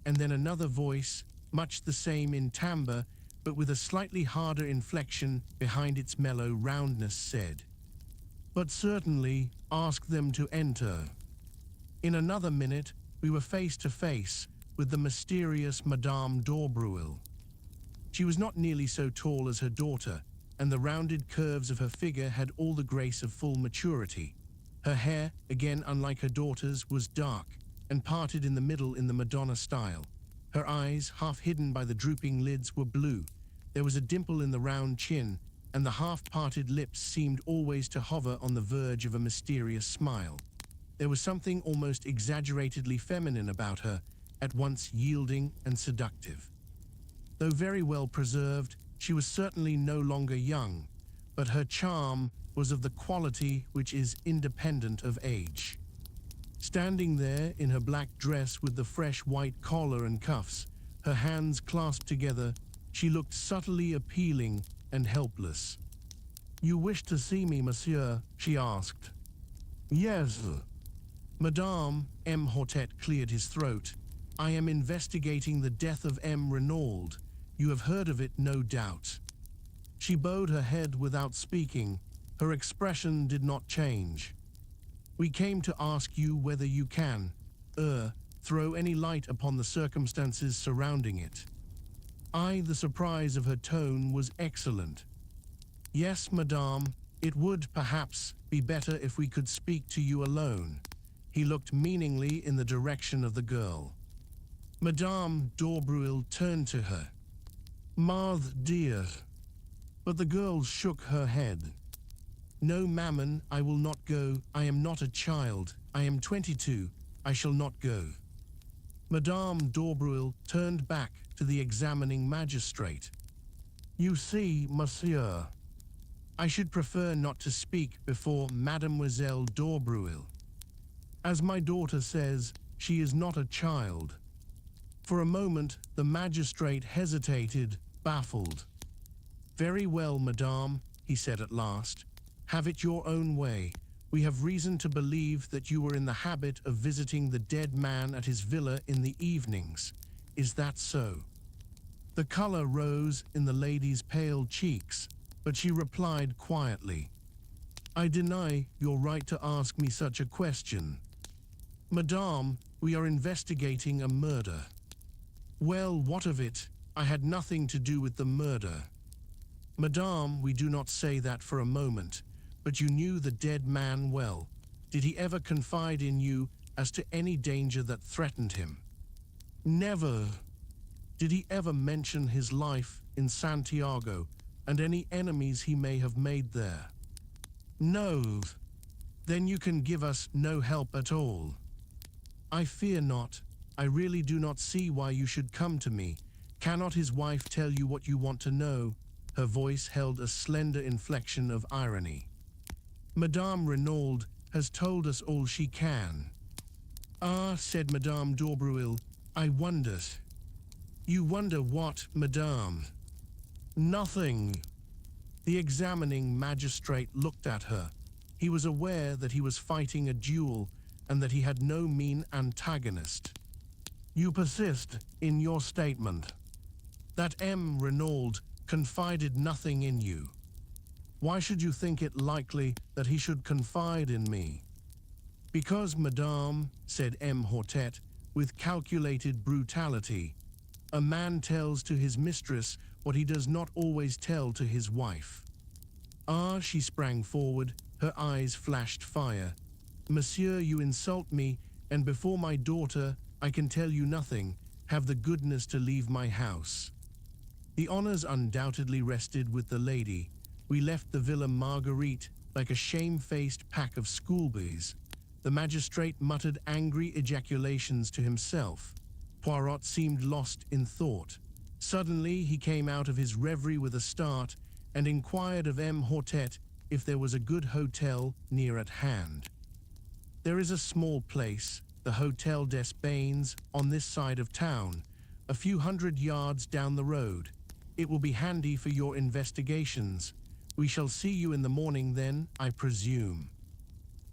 And then another voice, much the same in timbre, but with a slightly harder inflection behind its mellow roundness, said, But certainly ask them to enter. In another minute, we were face to face with the mysterious Madame d'Aubreuil. She was not nearly so tall as her daughter, and the rounded curves of her figure had all the grace of full maturity. Her hair, again unlike her daughter's, was dark and parted in the middle in the Madonna style. Her eyes, half hidden by the drooping lids, were blue. There was a dimple in the round chin, and the half-parted lips seemed always to hover on the verge of a mysterious smile. There was something almost exaggeratedly feminine about her, at once yielding and seductive. Though very well preserved, she was certainly no longer young, but her charm was of the quality which is independent of age. Standing there in her black dress with the fresh white collar and cuffs, her hands clasped together, she looked subtly appealing and helpless. You wish to see me, monsieur? She asked. Yes. Madame, M. Hortet cleared his throat. I am investigating the death of M. Renaud. You have heard of it, no doubt. She bowed her head without speaking. Her expression did not change. We came to ask you whether you can, throw any light upon the circumstances surrounding it. The surprise of her tone was excellent. Yes, madame, it would, perhaps, be better if we could speak to you alone. He looked meaningly in the direction of the girl. Madame d'Aubreuil turned to her. Marthe, dear. But the girl shook her head. No, mammon, I will not go. I am not a child. I am 22. I shall not go. Madame d'Aubreuil turned back to the examining magistrate. You see, monsieur, I should prefer not to speak before Mademoiselle d'Aubreuil. As my daughter says, she is not a child. For a moment, the magistrate hesitated, baffled. Very well, madame, he said at last. Have it your own way. We have reason to believe that you were in the habit of visiting the dead man at his villa in the evenings. Is that so? The color rose in the lady's pale cheeks, but she replied quietly, I deny your right to ask me such a question. Madame, we are investigating a murder. Well, what of it? I had nothing to do with the murder. Madame, we do not say that for a moment, but you knew the dead man well. Did he ever confide in you as to any danger that threatened him? Never. Did he ever mention his life in Santiago and any enemies he may have made there? No. Then you can give us no help at all. I fear not. I really do not see why you should come to me. Cannot his wife tell you what you want to know? Her voice held a slender inflection of irony. Madame Renaud has told us all she can. Ah, said Madame d'Aubreuil, I wonder. You wonder what, Madame? Nothing. The examining magistrate looked at her. He was aware that he was fighting a duel and that he had no mean antagonist. You persist in your statement that M. Renaud confided nothing in you. Why should you think it likely that he should confide in me? Because, Madame, said M. Hortet, with calculated brutality, a man tells to his mistress what he does not always tell to his wife. Ah, she sprang forward, her eyes flashed fire. Monsieur, you insult me, and before my daughter, I can tell you nothing. Have the goodness to leave my house. The honors undoubtedly rested with the lady. We left the Villa Marguerite like a shamefaced pack of schoolboys. The magistrate muttered angry ejaculations to himself. Poirot seemed lost in thought. Suddenly he came out of his reverie with a start and inquired of M. Hortet if there was a good hotel near at hand. There is a small place, the Hotel des Bains, on this side of town, a few 100 yards down the road. It will be handy for your investigations. We shall see you in the morning then, I presume.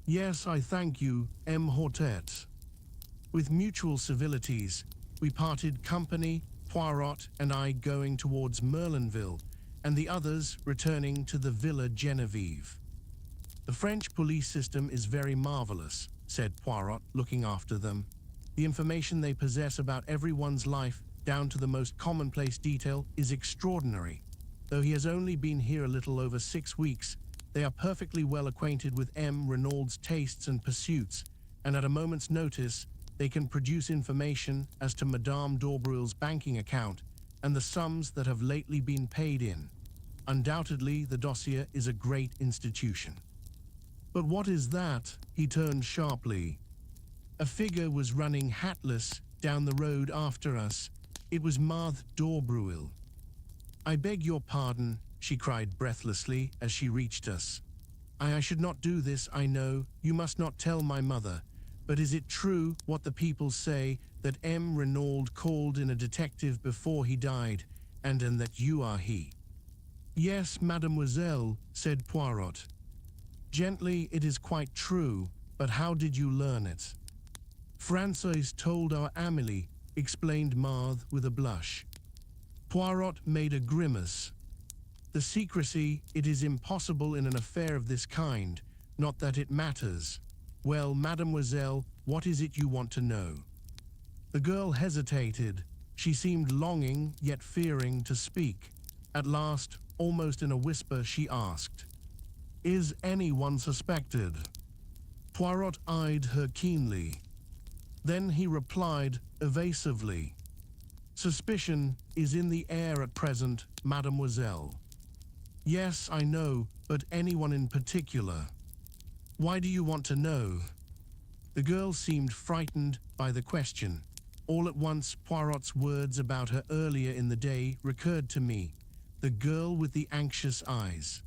Yes, I thank you, M. Hortet. With mutual civilities, we parted company, Poirot and I going towards Merlinville, and the others returning to the Villa Genevieve. The French police system is very marvelous, said Poirot, looking after them. The information they possess about everyone's life, down to the most commonplace detail, is extraordinary. Though he has only been here a little over 6 weeks, they are perfectly well acquainted with M. Renaud's tastes and pursuits, and at a moment's notice, they can produce information as to Madame d'Aubreuil's banking account and the sums that have lately been paid in. Undoubtedly, the dossier is a great institution. But what is that? He turned sharply. A figure was running hatless down the road after us. It was Marthe d'Aubreuil. I beg your pardon, she cried breathlessly as she reached us. I should not do this, I know. You must not tell my mother. But is it true what the people say, that M. Renaud called in a detective before he died, and that you are he? Yes, mademoiselle, said Poirot. Gently, it is quite true, but how did you learn it? Francois told our Amélie, explained Marthe with a blush. Poirot made a grimace. The secrecy, it is impossible in an affair of this kind, not that it matters. Well, mademoiselle, what is it you want to know? The girl hesitated. She seemed longing, yet fearing to speak. At last, almost in a whisper, she asked, Is anyone suspected? Poirot eyed her keenly. Then he replied evasively, Suspicion is in the air at present, mademoiselle. Yes, I know, but anyone in particular? Why do you want to know? The girl seemed frightened by the question. All at once, Poirot's words about her earlier in the day recurred to me. The girl with the anxious eyes.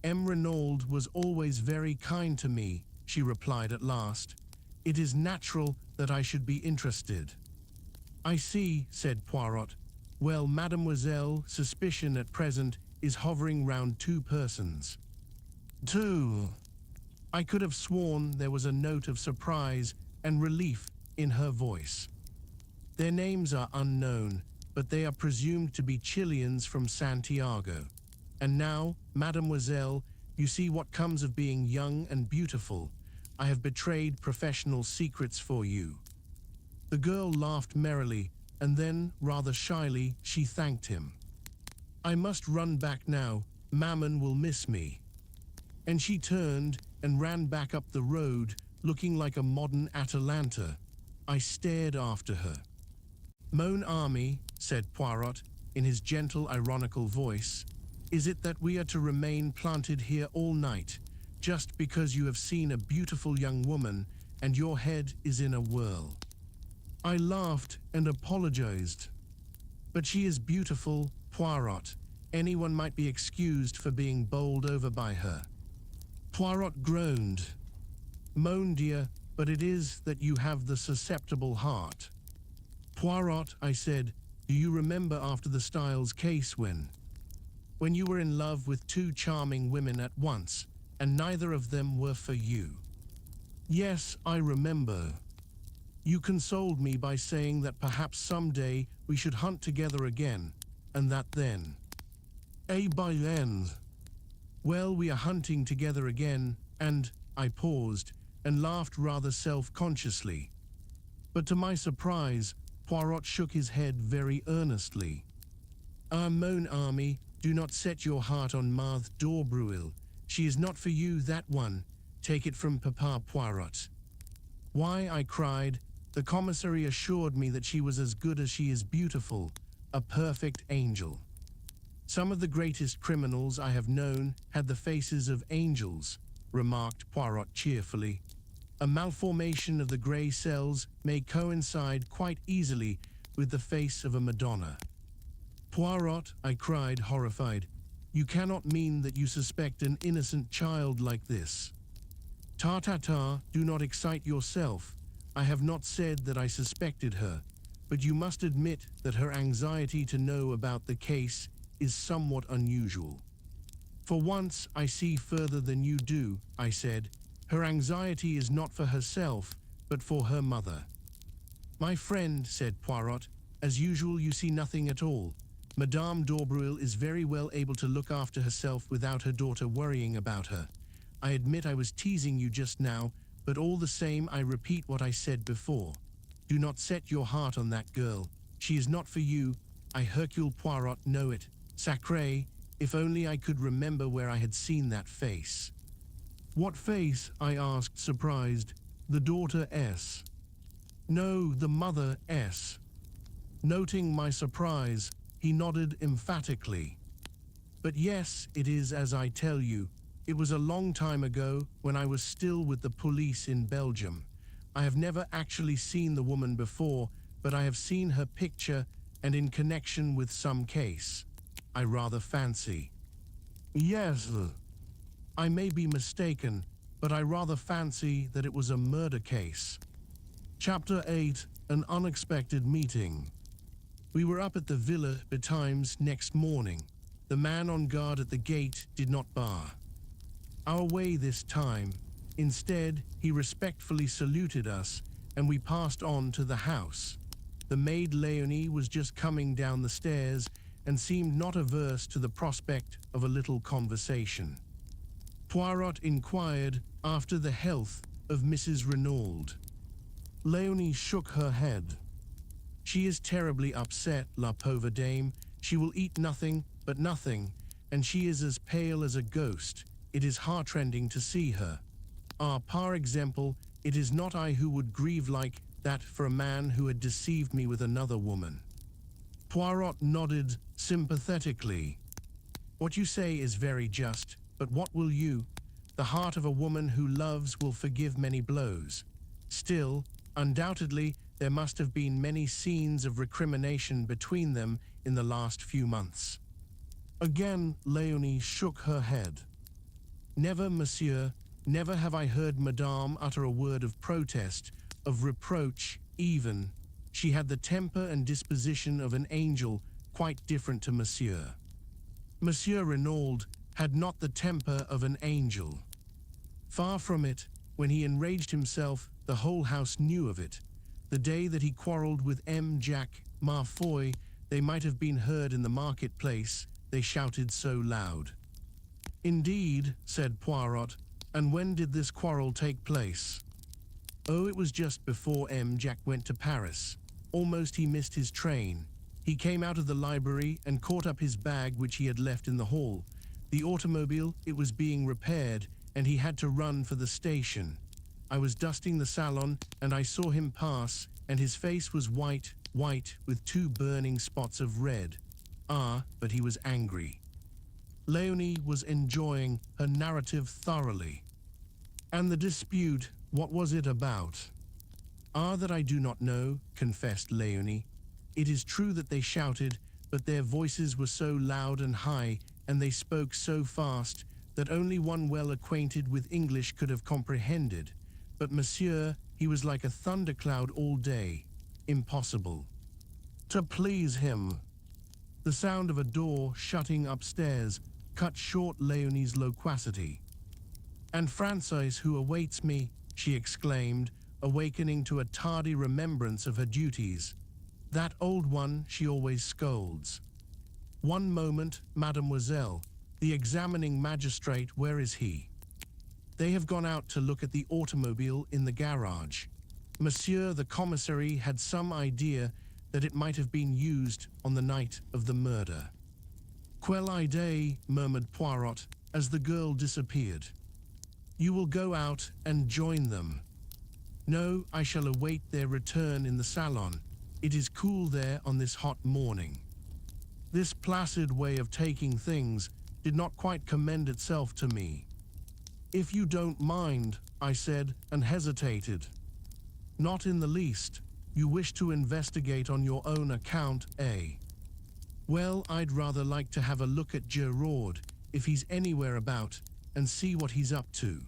M. Renaud was always very kind to me, she replied at last. It is natural that I should be interested. I see, said Poirot. Well, mademoiselle, suspicion at present is hovering round 2 persons. 2. I could have sworn there was a note of surprise and relief in her voice. Their names are unknown, but they are presumed to be Chileans from Santiago. And now, mademoiselle, you see what comes of being young and beautiful. I have betrayed professional secrets for you. The girl laughed merrily, and then, rather shyly, she thanked him. I must run back now. Mammon will miss me. And she turned and ran back up the road, looking like a modern Atalanta. I stared after her. Mon ami, said Poirot, in his gentle, ironical voice, is it that we are to remain planted here all night, just because you have seen a beautiful young woman and your head is in a whirl? I laughed and apologized. But she is beautiful, Poirot. Anyone might be excused for being bowled over by her. Poirot groaned. Mon dear, but it is that you have the susceptible heart. Poirot, I said, do you remember after the Styles case when you were in love with two charming women at once, and neither of them were for you? Yes, I remember. You consoled me by saying that perhaps someday we should hunt together again, and that then. By then. Well, we are hunting together again, and I paused and laughed rather self-consciously. But to my surprise, Poirot shook his head very earnestly. Mon ami, do not set your heart on Marthe d'Aubreuil. She is not for you, that one. Take it from Papa Poirot. Why, I cried, the commissary assured me that she was as good as she is beautiful, a perfect angel. Some of the greatest criminals I have known had the faces of angels, remarked Poirot cheerfully. A malformation of the grey cells may coincide quite easily with the face of a Madonna. Poirot, I cried, horrified, you cannot mean that you suspect an innocent child like this. Ta-ta-ta, do not excite yourself. I have not said that I suspected her, but you must admit that her anxiety to know about the case is somewhat unusual. For once I see further than you do, I said. Her anxiety is not for herself, but for her mother. My friend, said Poirot, as usual you see nothing at all. Madame d'Aubreuil is very well able to look after herself without her daughter worrying about her. I admit I was teasing you just now, but all the same I repeat what I said before. Do not set your heart on that girl. She is not for you. I, Hercule Poirot, know it. Sacré, if only I could remember where I had seen that face. What face? I asked, surprised. The daughter S. No, the mother S. Noting my surprise, he nodded emphatically. But yes, it is as I tell you. It was a long time ago, when I was still with the police in Belgium. I have never actually seen the woman before, but I have seen her picture and in connection with some case. I rather fancy. Yes, I may be mistaken, but I rather fancy that it was a murder case. Chapter 8, An Unexpected Meeting. We were up at the Villa betimes next morning. The man on guard at the gate did not bar our way this time. Instead, he respectfully saluted us, and we passed on to the house. The maid Leonie was just coming down the stairs and seemed not averse to the prospect of a little conversation. Poirot inquired after the health of Mrs. Renaud. Leonie shook her head. She is terribly upset, la pauvre dame. She will eat nothing but nothing, and she is as pale as a ghost. It is heartrending to see her. Par example, it is not I who would grieve like that for a man who had deceived me with another woman. Poirot nodded sympathetically. What you say is very just, but what will you? The heart of a woman who loves will forgive many blows. Still, undoubtedly, there must have been many scenes of recrimination between them in the last few months. Again, Leonie shook her head. Never, monsieur, never have I heard Madame utter a word of protest, of reproach even. She had the temper and disposition of an angel, quite different to monsieur. Monsieur Renaud had not the temper of an angel. Far from it. When he enraged himself, the whole house knew of it. The day that he quarrelled with M. Jacques Marfoy, they might have been heard in the marketplace, they shouted so loud. Indeed, said Poirot, and when did this quarrel take place? Oh, it was just before M. Jacques went to Paris. Almost he missed his train. He came out of the library and caught up his bag which he had left in the hall. The automobile, it was being repaired, and he had to run for the station. I was dusting the salon, and I saw him pass, and his face was white, white with 2 burning spots of red. Ah, but he was angry. Leonie was enjoying her narrative thoroughly. And the dispute, what was it about? Ah, that I do not know, confessed Leonie. It is true that they shouted, but their voices were so loud and high, and they spoke so fast, that only one well acquainted with English could have comprehended. But monsieur, he was like a thundercloud all day. Impossible to please him. The sound of a door shutting upstairs cut short Leonie's loquacity. And Francis, who awaits me, she exclaimed, awakening to a tardy remembrance of her duties. That old one she always scolds. One moment, mademoiselle, the examining magistrate, where is he? They have gone out to look at the automobile in the garage. Monsieur the commissary had some idea that it might have been used on the night of the murder. Quelle idée, murmured Poirot, as the girl disappeared. You will go out and join them. No, I shall await their return in the salon. It is cool there on this hot morning. This placid way of taking things did not quite commend itself to me. If you don't mind, I said, and hesitated. Not in the least. You wish to investigate on your own account, eh? Well, I'd rather like to have a look at Gerard, if he's anywhere about, and see what he's up to.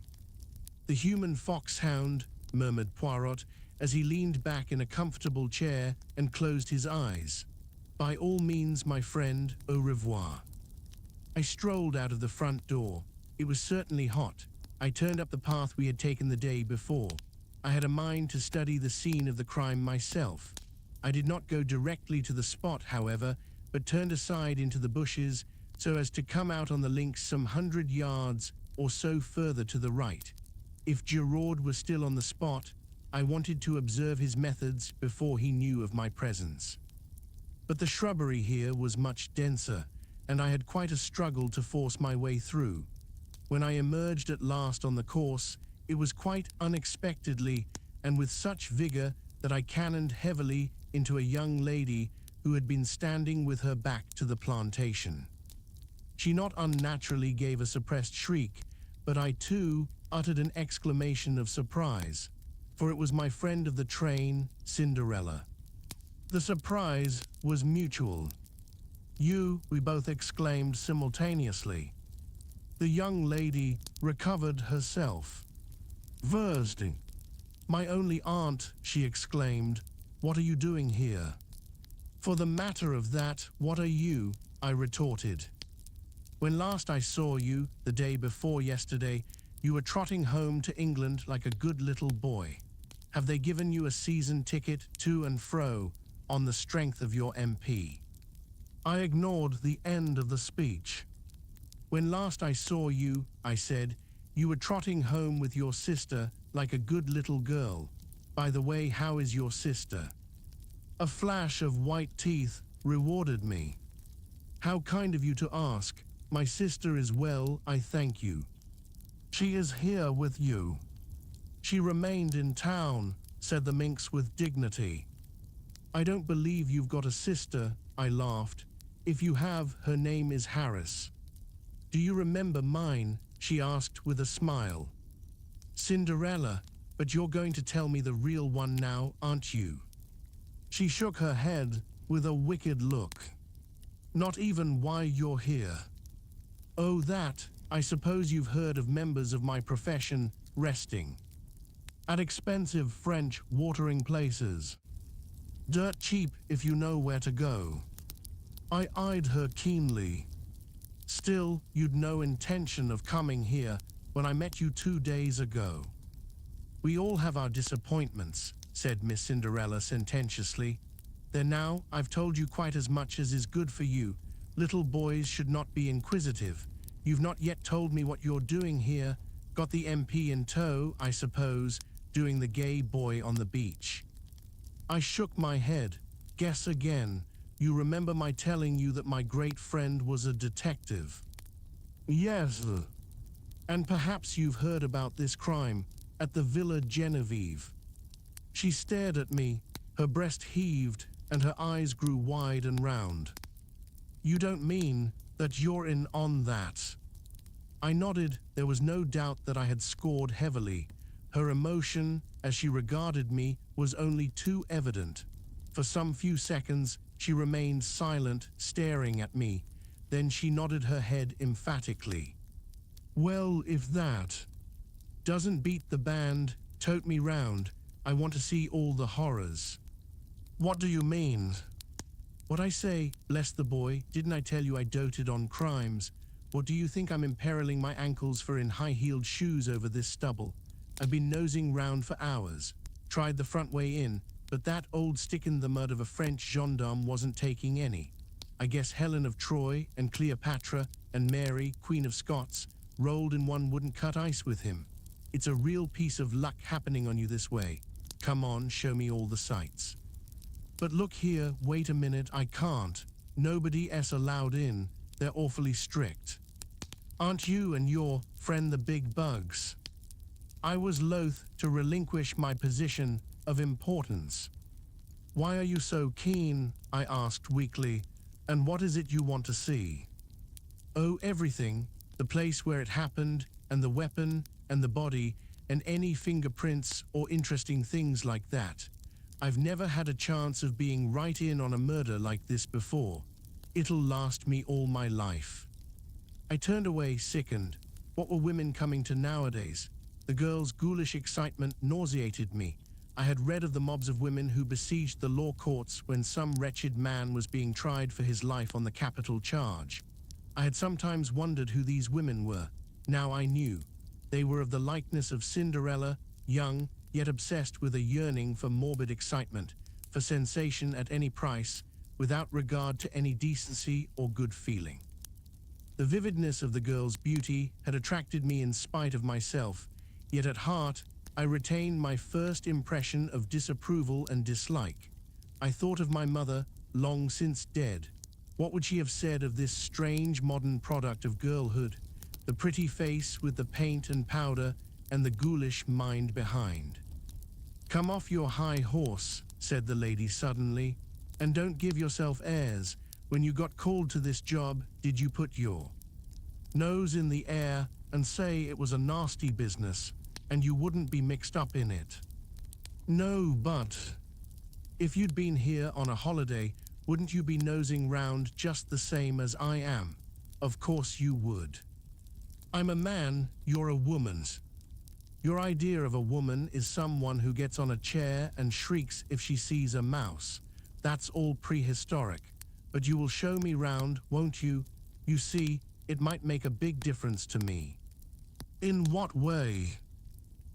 The human foxhound, murmured Poirot, as he leaned back in a comfortable chair and closed his eyes. By all means, my friend, au revoir. I strolled out of the front door. It was certainly hot. I turned up the path we had taken the day before. I had a mind to study the scene of the crime myself. I did not go directly to the spot, however, but turned aside into the bushes so as to come out on the links some 100 yards or so further to the right. If Gerard was still on the spot, I wanted to observe his methods before he knew of my presence. But the shrubbery here was much denser, and I had quite a struggle to force my way through. When I emerged at last on the course, it was quite unexpectedly and with such vigor that I cannoned heavily into a young lady who had been standing with her back to the plantation. She not unnaturally gave a suppressed shriek, but I too uttered an exclamation of surprise, for it was my friend of the train, Cinderella. The surprise was mutual. You, we both exclaimed simultaneously. The young lady recovered herself. Versding, my only aunt, she exclaimed, what are you doing here? For the matter of that, what are you? I retorted. When last I saw you, the day before yesterday, you were trotting home to England like a good little boy. Have they given you a season ticket to and fro on the strength of your MP? I ignored the end of the speech. When last I saw you, I said, you were trotting home with your sister like a good little girl. By the way, how is your sister? A flash of white teeth rewarded me. How kind of you to ask. My sister is well, I thank you. She is here with you. She remained in town, said the minx with dignity. I don't believe you've got a sister, I laughed. If you have, her name is Harris. Do you remember mine? She asked with a smile. Cinderella, but you're going to tell me the real one now, aren't you? She shook her head with a wicked look. Not even why you're here. Oh, that, I suppose you've heard of members of my profession resting at expensive French watering places. Dirt cheap if you know where to go. I eyed her keenly. Still, you'd no intention of coming here when I met you 2 days ago. We all have our disappointments, said Miss Cinderella sententiously. There now, I've told you quite as much as is good for you. Little boys should not be inquisitive. You've not yet told me what you're doing here. Got the MP in tow, I suppose, doing the gay boy on the beach. I shook my head. Guess again. You remember my telling you that my great friend was a detective? Yes. And perhaps you've heard about this crime at the Villa Genevieve. She stared at me, her breast heaved, and her eyes grew wide and round. "You don't mean that you're in on that?" I nodded. There was no doubt that I had scored heavily. Her emotion, as she regarded me, was only too evident. For some few seconds, she remained silent, staring at me. Then she nodded her head emphatically. "Well, if that doesn't beat the band, tote me round. I want to see all the horrors." "What do you mean?" "What I say, bless the boy. Didn't I tell you I doted on crimes? Or do you think I'm imperiling my ankles for in high-heeled shoes over this stubble? I've been nosing round for hours. Tried the front way in, but that old stick-in-the-mud of a French gendarme wasn't taking any. I guess Helen of Troy and Cleopatra and Mary, Queen of Scots, rolled in one wouldn't cut ice with him. It's a real piece of luck happening on you this way. Come on, show me all the sights." "But look here, wait a minute, I can't. Nobody else allowed in. They're awfully strict." "Aren't you and your friend the big bugs?" I was loath to relinquish my position of importance. "Why are you so keen?" I asked weakly. "And what is it you want to see?" "Oh, everything. The place where it happened, and the weapon, and the body, and any fingerprints or interesting things like that. I've never had a chance of being right in on a murder like this before. It'll last me all my life." I turned away, sickened. What were women coming to nowadays? The girl's ghoulish excitement nauseated me. I had read of the mobs of women who besieged the law courts when some wretched man was being tried for his life on the capital charge. I had sometimes wondered who these women were. Now I knew. They were of the likeness of Cinderella, young, yet obsessed with a yearning for morbid excitement, for sensation at any price, without regard to any decency or good feeling. The vividness of the girl's beauty had attracted me in spite of myself, yet at heart I retained my first impression of disapproval and dislike. I thought of my mother, long since dead. What would she have said of this strange modern product of girlhood? The pretty face with the paint and powder, and the ghoulish mind behind. "Come off your high horse," said the lady suddenly, "and don't give yourself airs. When you got called to this job, did you put your nose in the air and say it was a nasty business, and you wouldn't be mixed up in it?" "No, but if you'd been here on a holiday, wouldn't you be nosing round just the same as I am?" "Of course you would." "I'm a man, you're a woman. Your idea of a woman is someone who gets on a chair and shrieks if she sees a mouse. That's all prehistoric. But you will show me round, won't you? You see, it might make a big difference to me." "In what way?"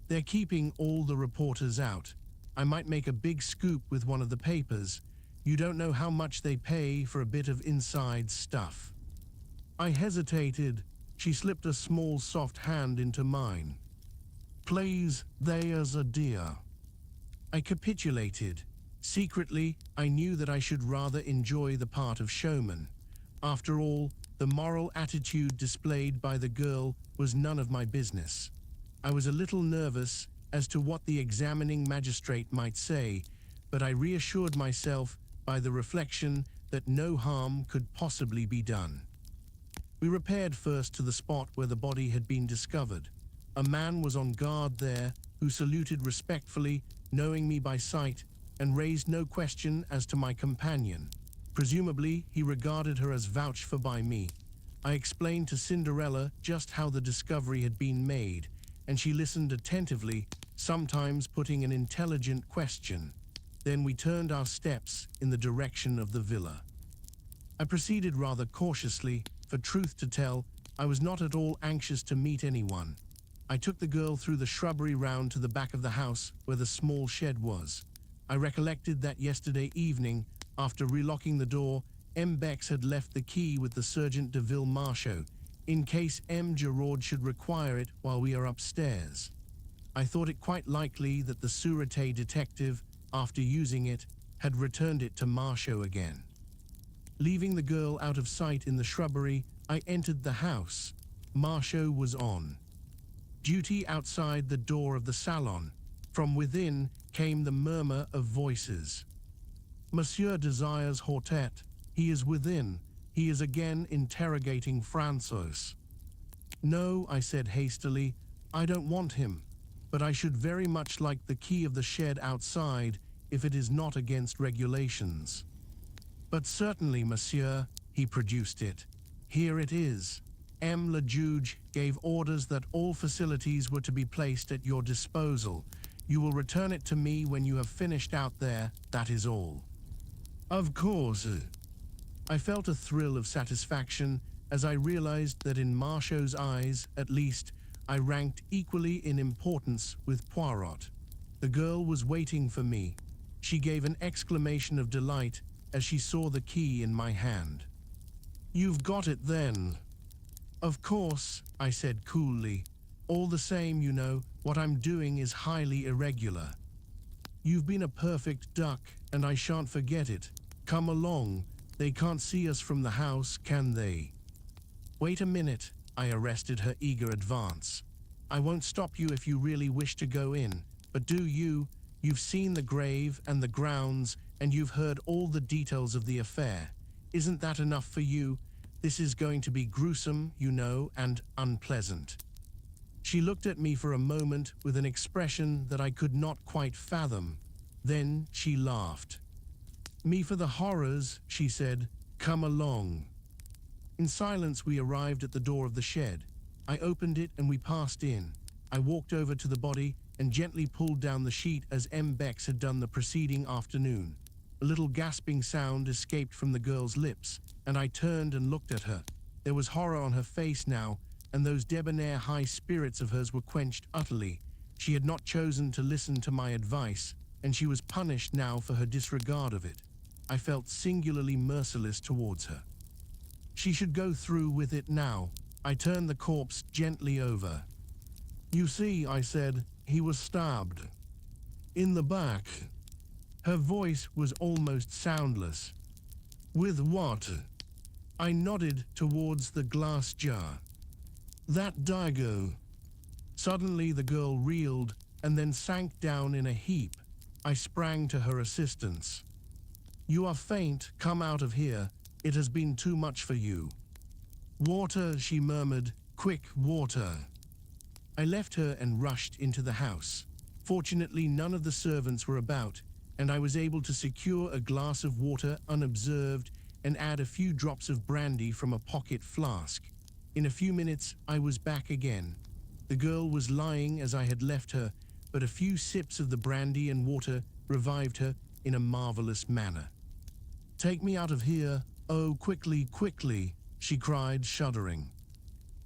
"They're keeping all the reporters out. I might make a big scoop with one of the papers. You don't know how much they pay for a bit of inside stuff." I hesitated. She slipped a small soft hand into mine. "Please, there's a dear." I capitulated. Secretly, I knew that I should rather enjoy the part of showman. After all, the moral attitude displayed by the girl was none of my business. I was a little nervous as to what the examining magistrate might say, but I reassured myself by the reflection that no harm could possibly be done. We repaired first to the spot where the body had been discovered. A man was on guard there who saluted respectfully, knowing me by sight, and raised no question as to my companion. Presumably, he regarded her as vouched for by me. I explained to Cinderella just how the discovery had been made, and she listened attentively, sometimes putting an intelligent question. Then we turned our steps in the direction of the villa. I proceeded rather cautiously, for truth to tell, I was not at all anxious to meet anyone. I took the girl through the shrubbery round to the back of the house where the small shed was. I recollected that yesterday evening, after relocking the door, M. Bex had left the key with the Sergeant de Villemarchot, in case M. Giraud should require it while we are upstairs. I thought it quite likely that the Sûreté detective, after using it, had returned it to Marchot again. Leaving the girl out of sight in the shrubbery, I entered the house. Marchot was on duty outside the door of the salon. From within came the murmur of voices. Monsieur desires Hortet. He is within. He is again interrogating Francois. No, I said hastily, I don't want him, but I should very much like the key of the shed outside if it is not against regulations. But certainly, monsieur, he produced it. Here it is. M. le Juge gave orders that all facilities were to be placed at your disposal. You will return it to me when you have finished out there, that is all. Of course. I felt a thrill of satisfaction as I realized that in Marchot's eyes, at least, I ranked equally in importance with Poirot. The girl was waiting for me. She gave an exclamation of delight as she saw the key in my hand. You've got it then. Of course, I said coolly. All the same, you know, what I'm doing is highly irregular. You've been a perfect duck, and I shan't forget it. Come along. They can't see us from the house, can they? Wait a minute, I arrested her eager advance. I won't stop you if you really wish to go in, but do you? You've seen the grave and the grounds, and you've heard all the details of the affair. Isn't that enough for you? This is going to be gruesome, you know, and unpleasant. She looked at me for a moment with an expression that I could not quite fathom. Then she laughed. Me for the horrors, she said. Come along. In silence, we arrived at the door of the shed. I opened it and we passed in. I walked over to the body and gently pulled down the sheet as M. Bex had done the preceding afternoon. A little gasping sound escaped from the girl's lips, and I turned and looked at her. There was horror on her face now, and those debonair high spirits of hers were quenched utterly. She had not chosen to listen to my advice, and she was punished now for her disregard of it. I felt singularly merciless towards her. She should go through with it now. I turned the corpse gently over. You see, I said, he was stabbed. In the back. Her voice was almost soundless. With what? I nodded towards the glass jar. That dagger. Suddenly the girl reeled and then sank down in a heap. I sprang to her assistance. You are faint, come out of here. It has been too much for you. Water, she murmured, quick water. I left her and rushed into the house. Fortunately, none of the servants were about, and I was able to secure a glass of water unobserved and add a few drops of brandy from a pocket flask. In a few minutes, I was back again. The girl was lying as I had left her, but a few sips of the brandy and water revived her in a marvelous manner. Take me out of here, oh, quickly, quickly, she cried, shuddering.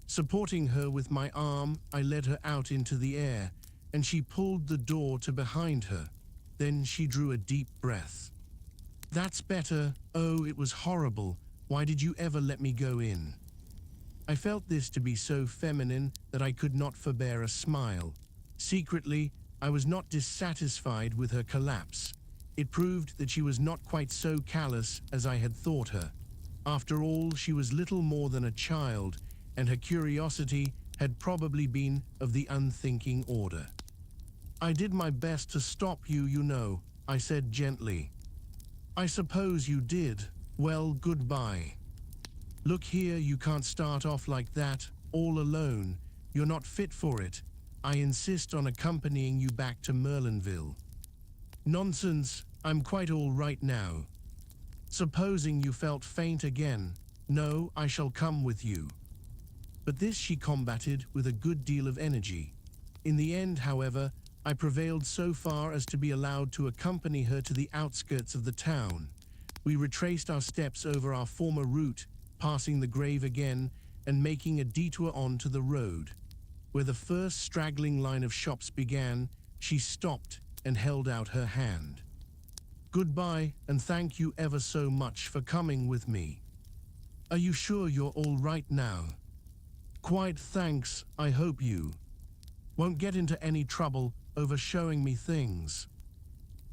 Supporting her with my arm, I led her out into the air, and she pulled the door to behind her. Then she drew a deep breath. That's better. Oh, it was horrible. Why did you ever let me go in? I felt this to be so feminine that I could not forbear a smile. Secretly, I was not dissatisfied with her collapse. It proved that she was not quite so callous as I had thought her. After all, she was little more than a child, and her curiosity had probably been of the unthinking order. I did my best to stop you, you know, I said gently. I suppose you did. Well, goodbye. Look here, you can't start off like that, all alone. You're not fit for it. I insist on accompanying you back to Merlinville. Nonsense, I'm quite all right now. Supposing you felt faint again. No, I shall come with you. But this she combated with a good deal of energy. In the end, however, I prevailed so far as to be allowed to accompany her to the outskirts of the town. We retraced our steps over our former route, passing the grave again and making a detour onto the road. Where the first straggling line of shops began, she stopped and held out her hand. Goodbye, and thank you ever so much for coming with me. Are you sure you're all right now? Quite, thanks. I hope you won't get into any trouble over showing me things.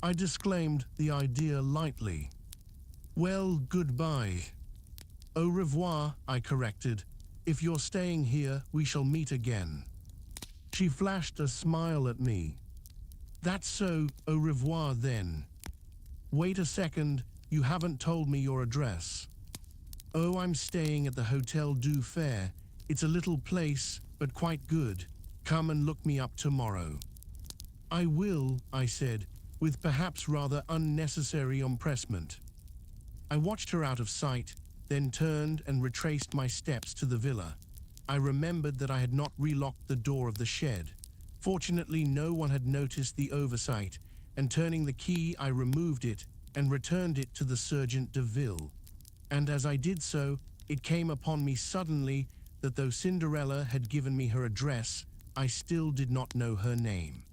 I disclaimed the idea lightly. Well, goodbye. Au revoir, I corrected. If you're staying here, we shall meet again. She flashed a smile at me. That's so, au revoir then. Wait a second, you haven't told me your address. Oh, I'm staying at the Hotel du Fair. It's a little place, but quite good. Come and look me up tomorrow. I will, I said, with perhaps rather unnecessary empressement. I watched her out of sight, then turned and retraced my steps to the villa. I remembered that I had not relocked the door of the shed. Fortunately, no one had noticed the oversight, and turning the key, I removed it and returned it to the Sergeant de Ville. And as I did so, it came upon me suddenly that though Cinderella had given me her address, I still did not know her name.